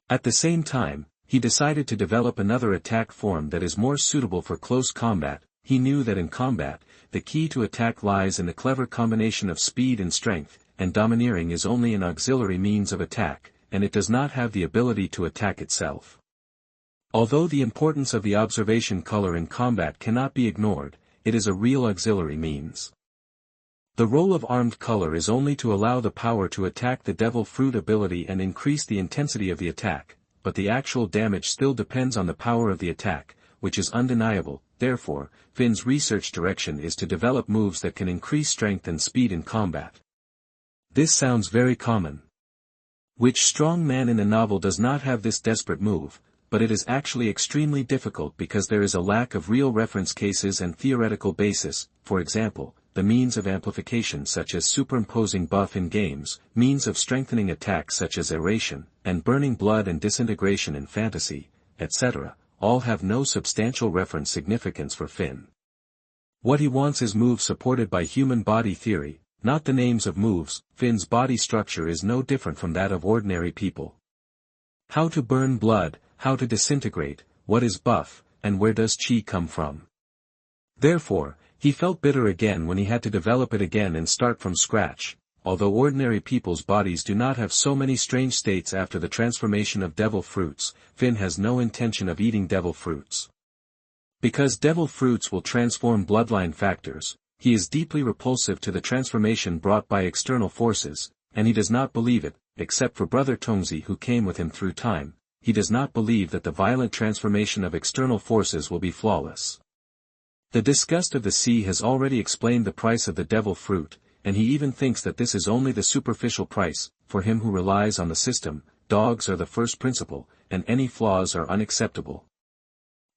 Speaker 1: At the same time, he decided to develop another attack form that is more suitable for close combat. He knew that in combat, the key to attack lies in the clever combination of speed and strength, and domineering is only an auxiliary means of attack, and it does not have the ability to attack itself. Although the importance of the observation color in combat cannot be ignored, it is a real auxiliary means. The role of armed color is only to allow the power to attack the devil fruit ability and increase the intensity of the attack, but the actual damage still depends on the power of the attack, which is undeniable. Therefore, Finn's research direction is to develop moves that can increase strength and speed in combat. This sounds very common. Which strong man in the novel does not have this desperate move, but it is actually extremely difficult because there is a lack of real reference cases and theoretical basis. For example, the means of amplification such as superimposing buff in games, means of strengthening attacks such as aeration, and burning blood and disintegration in fantasy, etc., all have no substantial reference significance for Finn. What he wants is moves supported by human body theory, not the names of moves. Finn's body structure is no different from that of ordinary people. How to burn blood, how to disintegrate, what is buff, and where does chi come from? Therefore, he felt bitter again when he had to develop it again and start from scratch. Although ordinary people's bodies do not have so many strange states after the transformation of devil fruits, Finn has no intention of eating devil fruits. Because devil fruits will transform bloodline factors, he is deeply repulsive to the transformation brought by external forces, and he does not believe it, except for Brother Tongzi who came with him through time. He does not believe that the violent transformation of external forces will be flawless. The disgust of the sea has already explained the price of the devil fruit, and he even thinks that this is only the superficial price. For him who relies on the system, dogs are the first principle, and any flaws are unacceptable.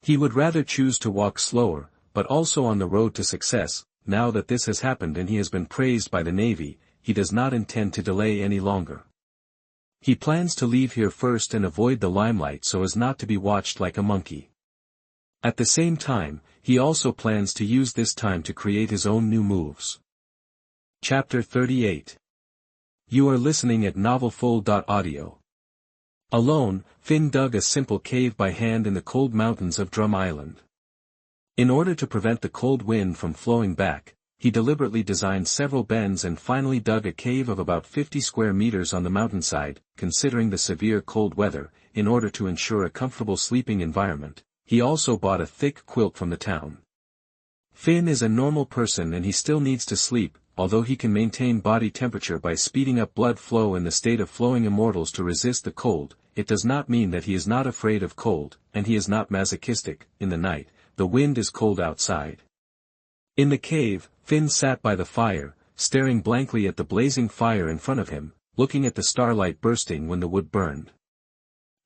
Speaker 1: He would rather choose to walk slower, but also on the road to success. Now that this has happened and he has been praised by the Navy, he does not intend to delay any longer. He plans to leave here first and avoid the limelight so as not to be watched like a monkey. At the same time, he also plans to use this time to create his own new moves. Chapter 38. You are listening at novelfull.audio. Alone, Finn dug a simple cave by hand in the cold mountains of Drum Island. In order to prevent the cold wind from flowing back, he deliberately designed several bends and finally dug a cave of about 50 square meters on the mountainside. Considering the severe cold weather, in order to ensure a comfortable sleeping environment, he also bought a thick quilt from the town. Finn is a normal person and he still needs to sleep. Although he can maintain body temperature by speeding up blood flow in the state of flowing immortals to resist the cold, it does not mean that he is not afraid of cold, and he is not masochistic. In the night, the wind is cold outside. In the cave, Finn sat by the fire, staring blankly at the blazing fire in front of him, looking at the starlight bursting when the wood burned.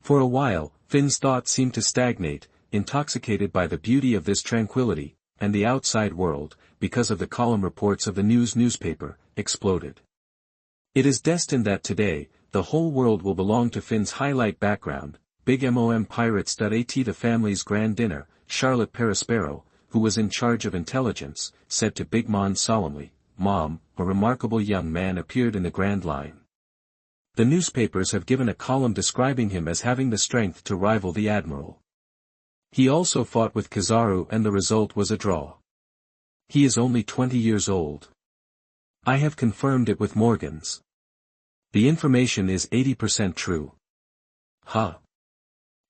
Speaker 1: For a while, Finn's thoughts seemed to stagnate, intoxicated by the beauty of this tranquility, and the outside world, because of the column reports of the newspaper, exploded. It is destined that today, the whole world will belong to Finn's highlight background. Big Mom Pirates.at the family's grand dinner. Charlotte Perispero, who was in charge of intelligence, said to Big Mon solemnly, "Mom, a remarkable young man appeared in the Grand Line. The newspapers have given a column describing him as having the strength to rival the Admiral. He also fought with Kizaru and the result was a draw. He is only 20 years old. I have confirmed it with Morgans. The information is 80% true." Huh.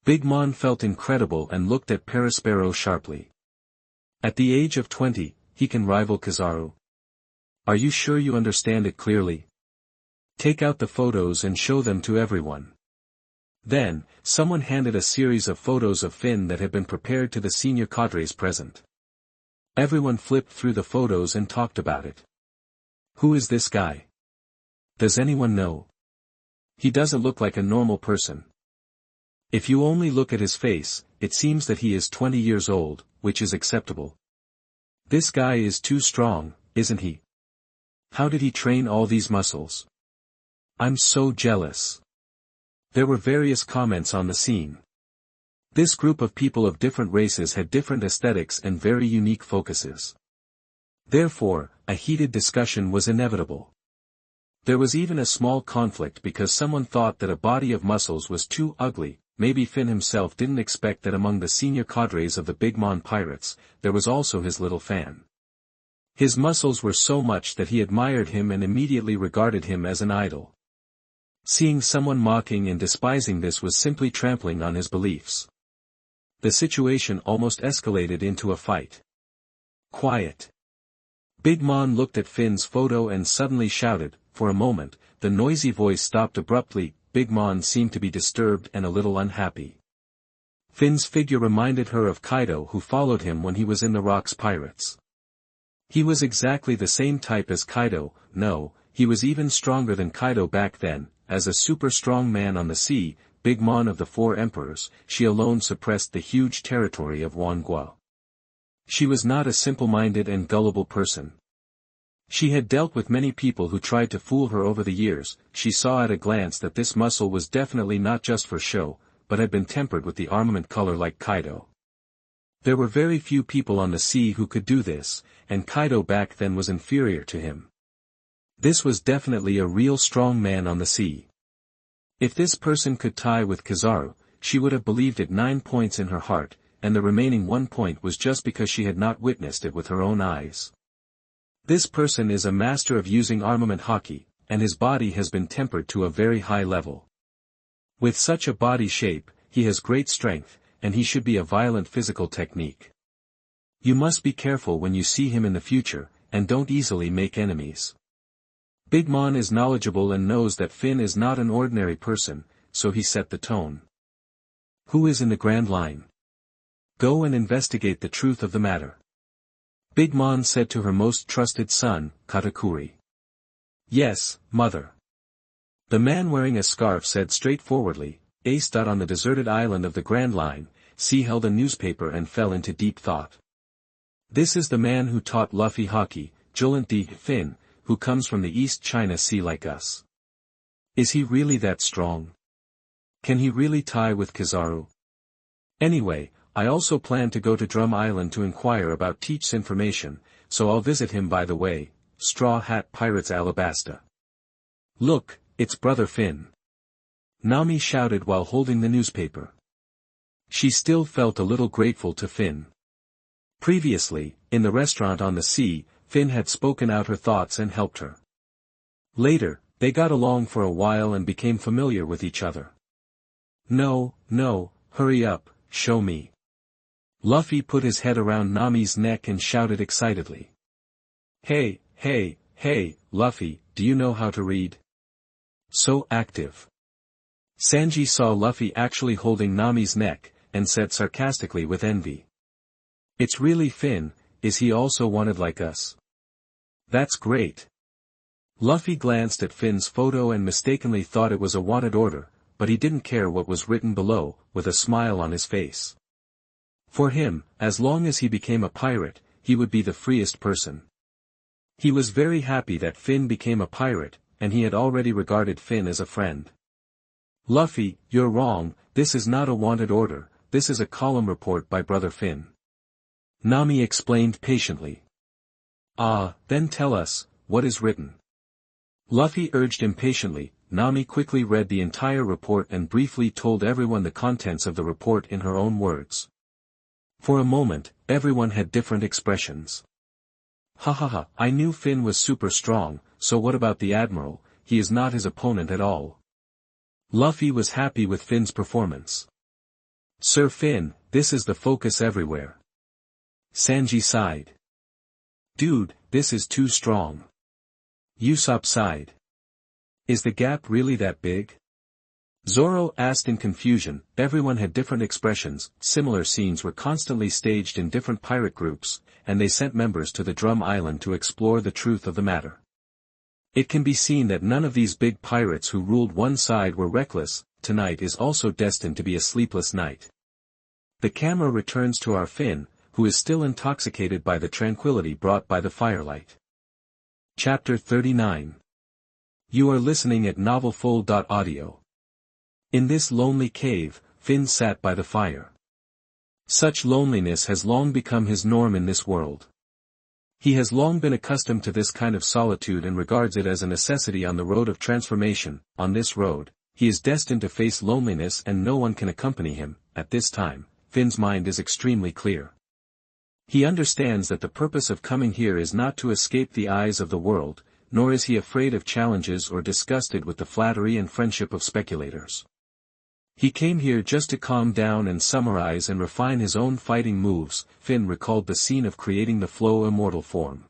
Speaker 1: Big Mon felt incredible and looked at Perispero sharply. At the age of 20, he can rival Kizaru. Are you sure you understand it clearly? Take out the photos and show them to everyone. Then, someone handed a series of photos of Finn that had been prepared to the senior cadres present. Everyone flipped through the photos and talked about it. Who is this guy? Does anyone know? He doesn't look like a normal person. If you only look at his face, it seems that he is 20 years old, which is acceptable. This guy is too strong, isn't he? How did he train all these muscles? I'm so jealous. There were various comments on the scene. This group of people of different races had different aesthetics and very unique focuses. Therefore, a heated discussion was inevitable. There was even a small conflict because someone thought that a body of muscles was too ugly. Maybe Finn himself didn't expect that among the senior cadres of the Big Mon pirates, there was also his little fan. His muscles were so much that he admired him and immediately regarded him as an idol. Seeing someone mocking and despising this was simply trampling on his beliefs. The situation almost escalated into a fight. Quiet. Big Mon looked at Finn's photo and suddenly shouted. For a moment, the noisy voice stopped abruptly. Big Mon seemed to be disturbed and a little unhappy. Finn's figure reminded her of Kaido, who followed him when he was in the Rocks Pirates. He was exactly the same type as Kaido. No, he was even stronger than Kaido back then. As a super strong man on the sea, Big Mon of the Four Emperors, she alone suppressed the huge territory of Wangua. She was not a simple-minded and gullible person. She had dealt with many people who tried to fool her over the years. She saw at a glance that this muscle was definitely not just for show, but had been tempered with the armament color like Kaido. There were very few people on the sea who could do this, and Kaido back then was inferior to him. This was definitely a real strong man on the sea. If this person could tie with Kizaru, she would have believed it 9 points in her heart, and the remaining 1 point was just because she had not witnessed it with her own eyes. This person is a master of using armament hockey, and his body has been tempered to a very high level. With such a body shape, he has great strength, and he should be a violent physical technique. You must be careful when you see him in the future, and don't easily make enemies. Big Mon is knowledgeable and knows that Finn is not an ordinary person, so he set the tone. Who is in the Grand Line? Go and investigate the truth of the matter. Big Mon said to her most trusted son, Katakuri. Yes, mother. The man wearing a scarf said straightforwardly. Ace. On the deserted island of the Grand Line, C held a newspaper and fell into deep thought. This is the man who taught Luffy hockey, Julent D. Finn, who comes from the East China Sea like us. Is he really that strong? Can he really tie with Kizaru? Anyway, I also plan to go to Drum Island to inquire about Teach's information, so I'll visit him by the way. Straw Hat Pirates Alabasta. Look, it's Brother Finn. Nami shouted while holding the newspaper. She still felt a little grateful to Finn. Previously, in the restaurant on the sea, Finn had spoken out her thoughts and helped her. Later, they got along for a while and became familiar with each other. No, hurry up, show me. Luffy put his head around Nami's neck and shouted excitedly. Hey, Luffy, do you know how to read? So active. Sanji saw Luffy actually holding Nami's neck, and said sarcastically with envy. It's really Finn, is he also wanted like us? That's great. Luffy glanced at Finn's photo and mistakenly thought it was a wanted order, but he didn't care what was written below, with a smile on his face. For him, as long as he became a pirate, he would be the freest person. He was very happy that Finn became a pirate, and he had already regarded Finn as a friend. Luffy, you're wrong, this is not a wanted order, this is a column report by Brother Finn. Nami explained patiently. Ah, then tell us, what is written? Luffy urged impatiently. Nami quickly read the entire report and briefly told everyone the contents of the report in her own words. For a moment, everyone had different expressions. Ha, I knew Finn was super strong, so what about the Admiral? He is not his opponent at all. Luffy was happy with Finn's performance. Sir Finn, this is the focus everywhere. Sanji sighed. Dude, this is too strong. Usopp sighed. Is the gap really that big? Zoro asked in confusion. Everyone had different expressions. Similar scenes were constantly staged in different pirate groups, and they sent members to the Drum Island to explore the truth of the matter. It can be seen that none of these big pirates who ruled one side were reckless. Tonight is also destined to be a sleepless night. The camera returns to our Finn, who is still intoxicated by the tranquility brought by the firelight. Chapter 39. You are listening at novelfull.audio. In this lonely cave, Finn sat by the fire. Such loneliness has long become his norm in this world. He has long been accustomed to this kind of solitude and regards it as a necessity on the road of transformation. On this road, he is destined to face loneliness and no one can accompany him. At this time, Finn's mind is extremely clear. He understands that the purpose of coming here is not to escape the eyes of the world, nor is he afraid of challenges or disgusted with the flattery and friendship of speculators. He came here just to calm down and summarize and refine his own fighting moves. Finn recalled the scene of creating the flow immortal form.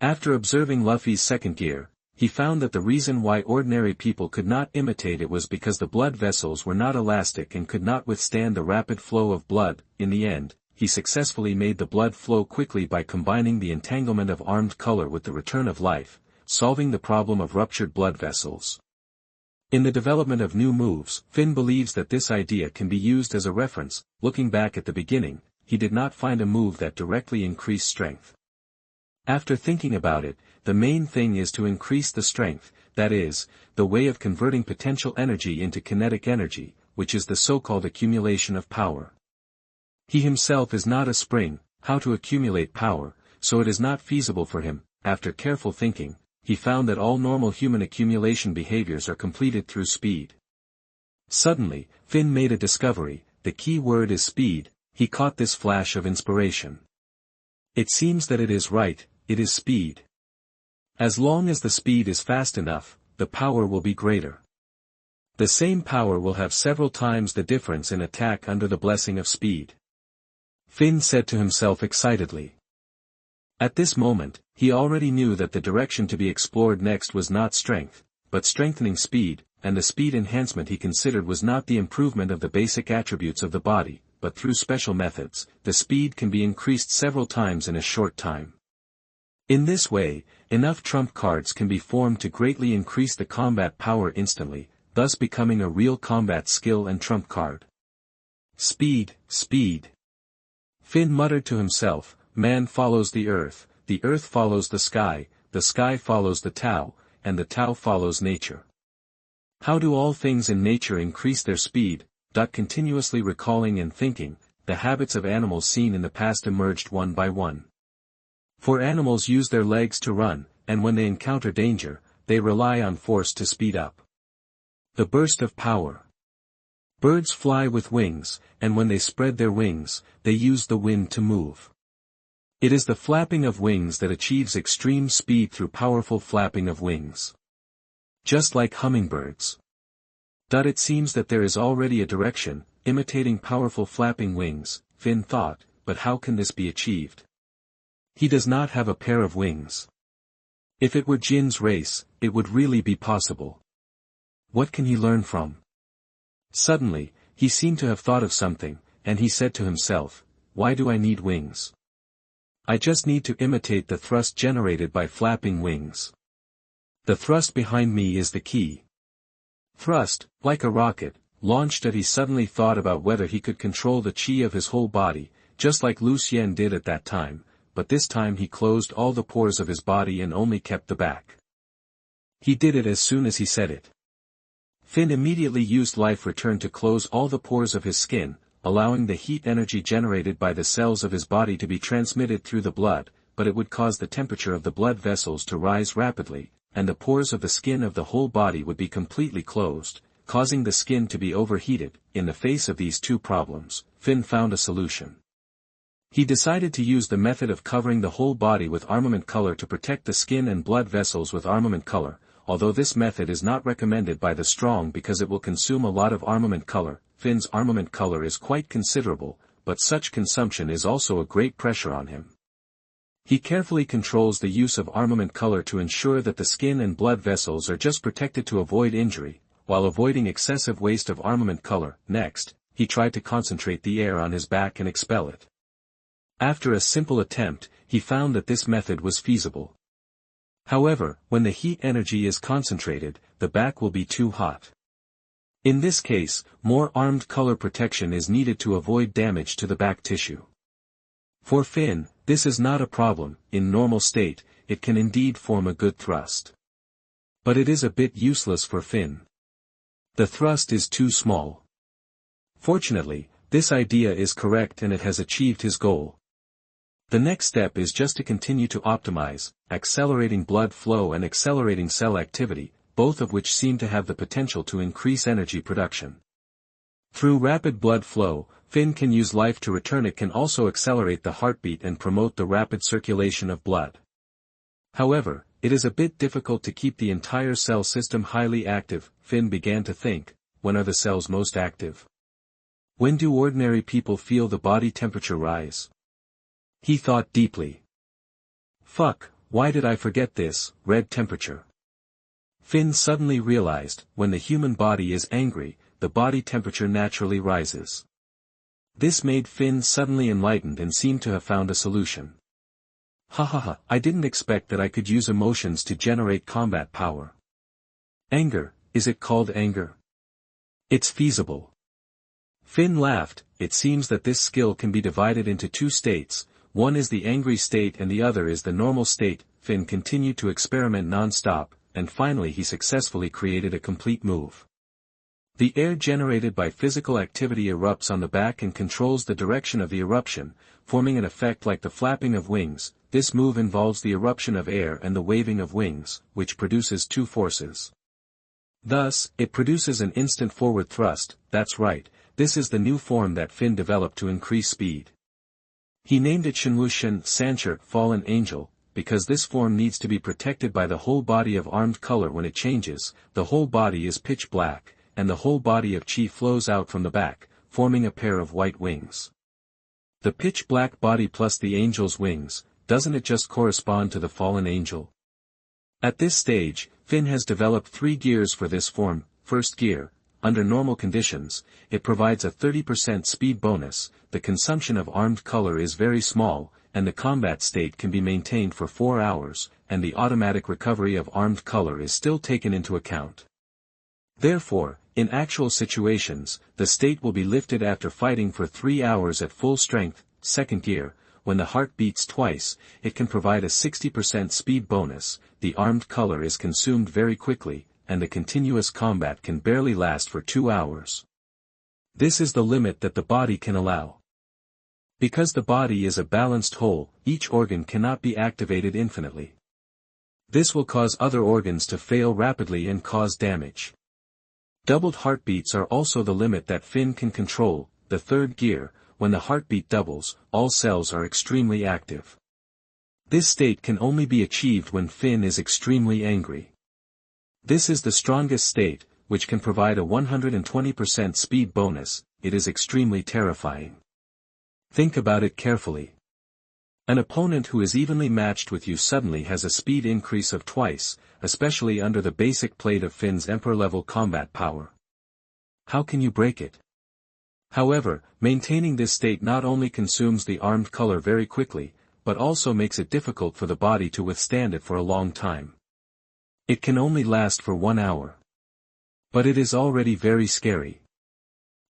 Speaker 1: After observing Luffy's second gear, he found that the reason why ordinary people could not imitate it was because the blood vessels were not elastic and could not withstand the rapid flow of blood. In the end, he successfully made the blood flow quickly by combining the entanglement of armed color with the return of life, solving the problem of ruptured blood vessels. In the development of new moves, Finn believes that this idea can be used as a reference. Looking back at the beginning, he did not find a move that directly increased strength. After thinking about it, the main thing is to increase the strength, that is, the way of converting potential energy into kinetic energy, which is the so-called accumulation of power. He himself is not a spring, how to accumulate power, so it is not feasible for him. After careful thinking, he found that all normal human accumulation behaviors are completed through speed. Suddenly, Finn made a discovery. The key word is speed. He caught this flash of inspiration. It seems that it is right, it is speed. As long as the speed is fast enough, the power will be greater. The same power will have several times the difference in attack under the blessing of speed. Finn said to himself excitedly. At this moment, he already knew that the direction to be explored next was not strength, but strengthening speed, and the speed enhancement he considered was not the improvement of the basic attributes of the body, but through special methods, the speed can be increased several times in a short time. In this way, enough trump cards can be formed to greatly increase the combat power instantly, thus becoming a real combat skill and trump card. Speed, speed. Finn muttered to himself. Man follows the earth follows the sky follows the Tao, and the Tao follows nature. How do all things in nature increase their speed? Continuously recalling and thinking, the habits of animals seen in the past emerged one by one. For animals use their legs to run, and when they encounter danger, they rely on force to speed up. The burst of power. Birds fly with wings, and when they spread their wings, they use the wind to move. It is the flapping of wings that achieves extreme speed through powerful flapping of wings. Just like hummingbirds. It seems that there is already a direction, imitating powerful flapping wings, Finn thought, but how can this be achieved? He does not have a pair of wings. If it were Jin's race, it would really be possible. What can he learn from? Suddenly, he seemed to have thought of something, and he said to himself, why do I need wings? I just need to imitate the thrust generated by flapping wings. The thrust behind me is the key. Thrust, like a rocket, launched at he suddenly thought about whether he could control the chi of his whole body, just like Lucien did at that time, but this time he closed all the pores of his body and only kept the back. He did it as soon as he said it. Finn immediately used life return to close all the pores of his skin, allowing the heat energy generated by the cells of his body to be transmitted through the blood, but it would cause the temperature of the blood vessels to rise rapidly, and the pores of the skin of the whole body would be completely closed, causing the skin to be overheated. In the face of these two problems, Finn found a solution. He decided to use the method of covering the whole body with armament color to protect the skin and blood vessels with armament color, although this method is not recommended by the strong because it will consume a lot of armament color. Finn's armament color is quite considerable, but such consumption is also a great pressure on him. He carefully controls the use of armament color to ensure that the skin and blood vessels are just protected to avoid injury, while avoiding excessive waste of armament color. Next, he tried to concentrate the air on his back and expel it. After a simple attempt, he found that this method was feasible. However, when the heat energy is concentrated, the back will be too hot. In this case, more armed color protection is needed to avoid damage to the back tissue. For Finn, this is not a problem. In normal state, it can indeed form a good thrust. But it is a bit useless for Finn. The thrust is too small. Fortunately, this idea is correct and it has achieved his goal. The next step is just to continue to optimize, accelerating blood flow and accelerating cell activity, both of which seem to have the potential to increase energy production. Through rapid blood flow, Finn can use life to return. It can also accelerate the heartbeat and promote the rapid circulation of blood. However, it is a bit difficult to keep the entire cell system highly active. Finn began to think, when are the cells most active? When do ordinary people feel the body temperature rise? He thought deeply. Fuck, why did I forget this? Red temperature. Finn suddenly realized, when the human body is angry, the body temperature naturally rises. This made Finn suddenly enlightened and seemed to have found a solution. Ha, I didn't expect that I could use emotions to generate combat power. Anger, is it called anger? It's feasible. Finn laughed. It seems that this skill can be divided into two states, one is the angry state and the other is the normal state. Finn continued to experiment non-stop, and finally he successfully created a complete move. The air generated by physical activity erupts on the back and controls the direction of the eruption, forming an effect like the flapping of wings. This move involves the eruption of air and the waving of wings, which produces two forces. Thus, it produces an instant forward thrust. That's right, this is the new form that Finn developed to increase speed. He named it Shenwushen Sancher, Fallen Angel, because this form needs to be protected by the whole body of armed color. When it changes, the whole body is pitch black, and the whole body of Chi flows out from the back, forming a pair of white wings. The pitch black body plus the angel's wings, doesn't it just correspond to the fallen angel? At this stage, Finn has developed 3 gears for this form. First gear, under normal conditions, it provides a 30% speed bonus, the consumption of armed color is very small, and the combat state can be maintained for 4 hours, and the automatic recovery of armed color is still taken into account. Therefore, in actual situations, the state will be lifted after fighting for 3 hours at full strength. Second gear, when the heart beats twice, it can provide a 60% speed bonus, the armed color is consumed very quickly, and the continuous combat can barely last for 2 hours. This is the limit that the body can allow. Because the body is a balanced whole, each organ cannot be activated infinitely. This will cause other organs to fail rapidly and cause damage. Doubled heartbeats are also the limit that Finn can control. The third gear, when the heartbeat doubles, all cells are extremely active. This state can only be achieved when Finn is extremely angry. This is the strongest state, which can provide a 120% speed bonus. It is extremely terrifying. Think about it carefully. An opponent who is evenly matched with you suddenly has a speed increase of twice, especially under the basic plate of Finn's Emperor-level combat power. How can you break it? However, maintaining this state not only consumes the armed color very quickly, but also makes it difficult for the body to withstand it for a long time. It can only last for 1 hour. But it is already very scary.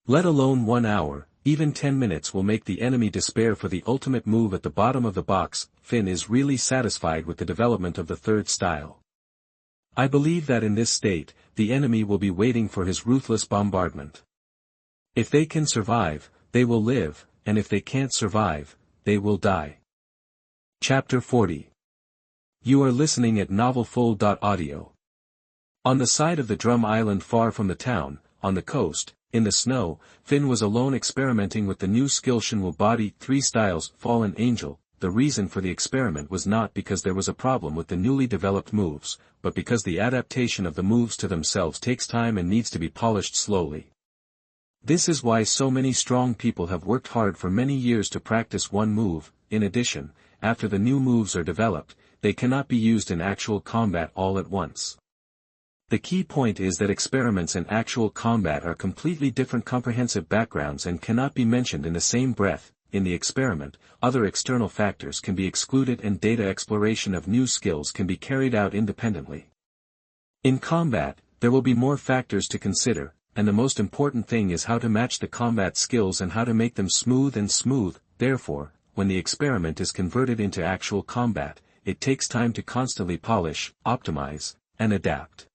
Speaker 1: Let alone 1 hour, even 10 minutes will make the enemy despair. For the ultimate move at the bottom of the box, Finn is really satisfied with the development of the third style. I believe that in this state, the enemy will be waiting for his ruthless bombardment. If they can survive, they will live, and if they can't survive, they will die. Chapter 40. You are listening at novelfull.audio. On the side of the drum island far from the town, on the coast, in the snow, Finn was alone experimenting with the new skill Shenwu Body 3 styles, Fallen Angel. The reason for the experiment was not because there was a problem with the newly developed moves, but because the adaptation of the moves to themselves takes time and needs to be polished slowly. This is why so many strong people have worked hard for many years to practice one move. In addition, after the new moves are developed, they cannot be used in actual combat all at once. The key point is that experiments and actual combat are completely different comprehensive backgrounds and cannot be mentioned in the same breath. In the experiment, other external factors can be excluded and data exploration of new skills can be carried out independently. In combat, there will be more factors to consider, and the most important thing is how to match the combat skills and how to make them smooth. Therefore, when the experiment is converted into actual combat, it takes time to constantly polish, optimize, and adapt.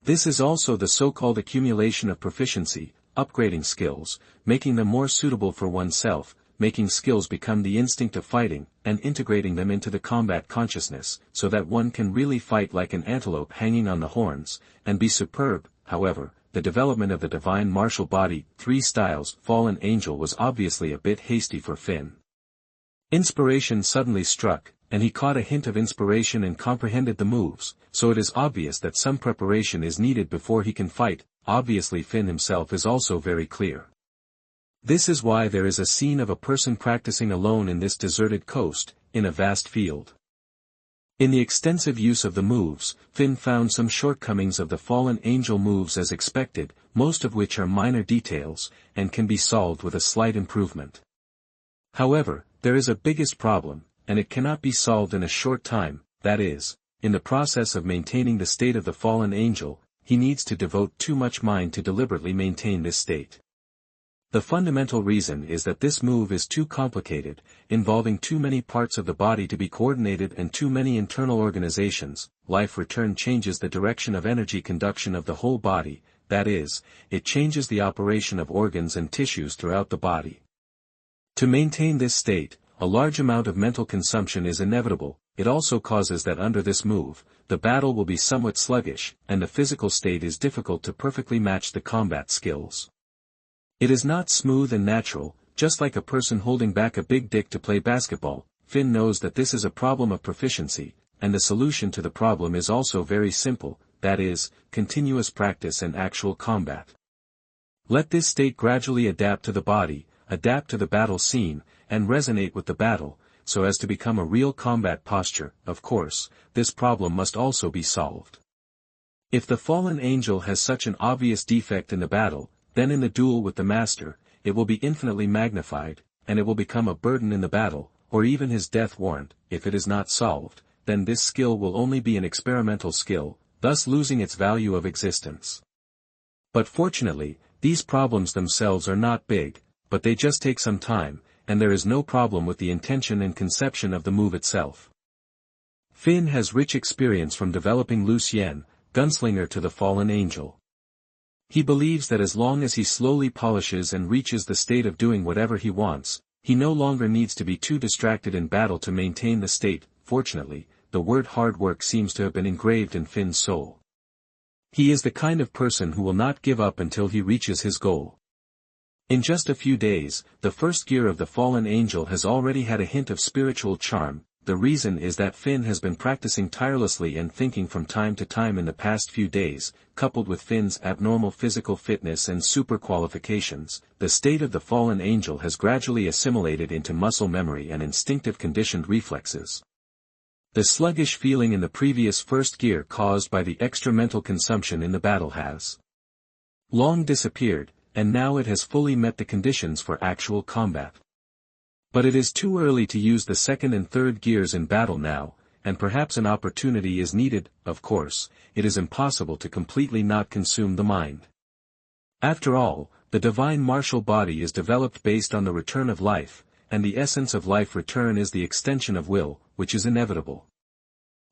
Speaker 1: This is also the so-called accumulation of proficiency, upgrading skills, making them more suitable for oneself, making skills become the instinct of fighting, and integrating them into the combat consciousness, so that one can really fight like an antelope hanging on the horns, and be superb. However, the development of the divine martial body, 3 styles, fallen angel was obviously a bit hasty for Finn. Inspiration suddenly struck, and he caught a hint of inspiration and comprehended the moves, so it is obvious that some preparation is needed before he can fight. Obviously Finn himself is also very clear. This is why there is a scene of a person practicing alone in this deserted coast, in a vast field. In the extensive use of the moves, Finn found some shortcomings of the fallen angel moves as expected, most of which are minor details, and can be solved with a slight improvement. However, there is a biggest problem, and it cannot be solved in a short time, that is, in the process of maintaining the state of the fallen angel, he needs to devote too much mind to deliberately maintain this state. The fundamental reason is that this move is too complicated, involving too many parts of the body to be coordinated and too many internal organizations. Life return changes the direction of energy conduction of the whole body, that is, it changes the operation of organs and tissues throughout the body. To maintain this state, a large amount of mental consumption is inevitable. It also causes that under this move, the battle will be somewhat sluggish, and the physical state is difficult to perfectly match the combat skills. It is not smooth and natural, just like a person holding back a big dick to play basketball. Finn knows that this is a problem of proficiency, and the solution to the problem is also very simple, that is, continuous practice and actual combat. Let this state gradually adapt to the body, adapt to the battle scene, and resonate with the battle, so as to become a real combat posture. Of course, this problem must also be solved. If the fallen angel has such an obvious defect in the battle, then in the duel with the master, it will be infinitely magnified, and it will become a burden in the battle, or even his death warrant. If it is not solved, then this skill will only be an experimental skill, thus losing its value of existence. But fortunately, these problems themselves are not big, but they just take some time, and there is no problem with the intention and conception of the move itself. Finn has rich experience from developing Lucien, gunslinger to the fallen angel. He believes that as long as he slowly polishes and reaches the state of doing whatever he wants, he no longer needs to be too distracted in battle to maintain the state. Fortunately, the word hard work seems to have been engraved in Finn's soul. He is the kind of person who will not give up until he reaches his goal. In just a few days, the first gear of the fallen angel has already had a hint of spiritual charm. The reason is that Finn has been practicing tirelessly and thinking from time to time in the past few days. Coupled with Finn's abnormal physical fitness and super qualifications, the state of the fallen angel has gradually assimilated into muscle memory and instinctive conditioned reflexes. The sluggish feeling in the previous first gear caused by the extra mental consumption in the battle has long disappeared, and now it has fully met the conditions for actual combat. But it is too early to use the second and third gears in battle now, and perhaps an opportunity is needed. Of course, it is impossible to completely not consume the mind. After all, the divine martial body is developed based on the return of life, and the essence of life return is the extension of will, which is inevitable.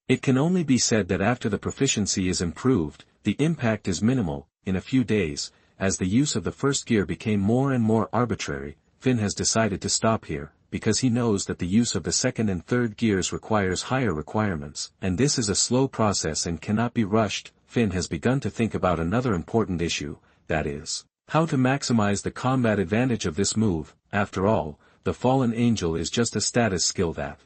Speaker 1: It can only be said that after the proficiency is improved, the impact is minimal. In a few days, as the use of the first gear became more and more arbitrary, Finn has decided to stop here, because he knows that the use of the second and third gears requires higher requirements, and this is a slow process and cannot be rushed. Finn has begun to think about another important issue, that is, how to maximize the combat advantage of this move. After all, the fallen angel is just a status skill that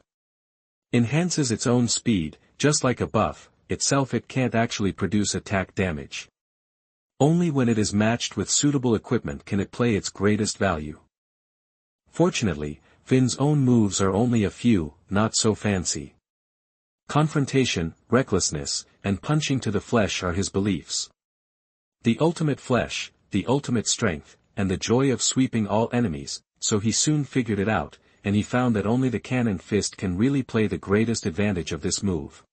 Speaker 1: enhances its own speed. Just like a buff, itself it can't actually produce attack damage. Only when it is matched with suitable equipment can it play its greatest value. Fortunately, Finn's own moves are only a few, not so fancy. Confrontation, recklessness, and punching to the flesh are his beliefs. The ultimate flesh, the ultimate strength, and the joy of sweeping all enemies, so he soon figured it out, and he found that only the cannon fist can really play the greatest advantage of this move.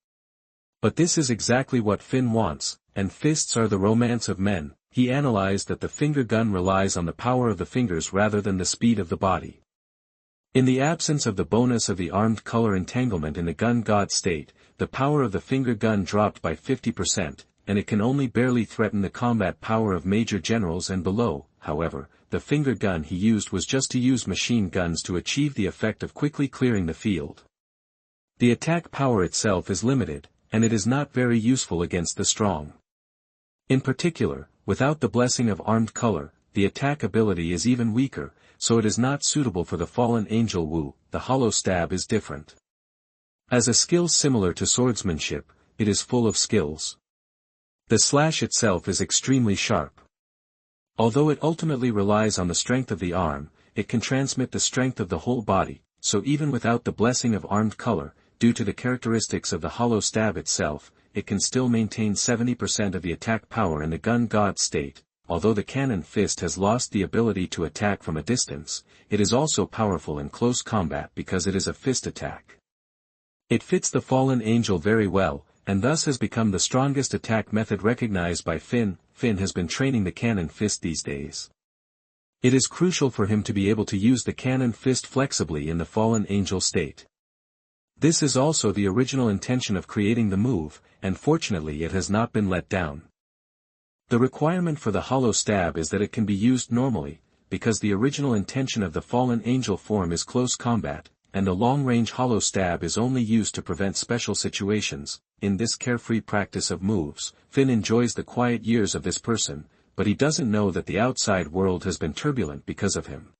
Speaker 1: But this is exactly what Finn wants, and fists are the romance of men. He analyzed that the finger gun relies on the power of the fingers rather than the speed of the body. In the absence of the bonus of the armed color entanglement in the gun god state, the power of the finger gun dropped by 50%, and it can only barely threaten the combat power of major generals and below. However, the finger gun he used was just to use machine guns to achieve the effect of quickly clearing the field. The attack power itself is limited, and it is not very useful against the strong. In particular, without the blessing of armed color, the attack ability is even weaker, so it is not suitable for the fallen angel Wu. The hollow stab is different. As a skill similar to swordsmanship, it is full of skills. The slash itself is extremely sharp. Although it ultimately relies on the strength of the arm, it can transmit the strength of the whole body, so even without the blessing of armed color, due to the characteristics of the hollow stab itself, it can still maintain 70% of the attack power in the gun god state. Although the cannon fist has lost the ability to attack from a distance, it is also powerful in close combat because it is a fist attack. It fits the fallen angel very well, and thus has become the strongest attack method recognized by Finn. Finn has been training the cannon fist these days. It is crucial for him to be able to use the cannon fist flexibly in the fallen angel state. This is also the original intention of creating the move, and fortunately it has not been let down. The requirement for the hollow stab is that it can be used normally, because the original intention of the fallen angel form is close combat, and the long-range hollow stab is only used to prevent special situations. In this carefree practice of moves, Finn enjoys the quiet years of this person, but he doesn't know that the outside world has been turbulent because of him.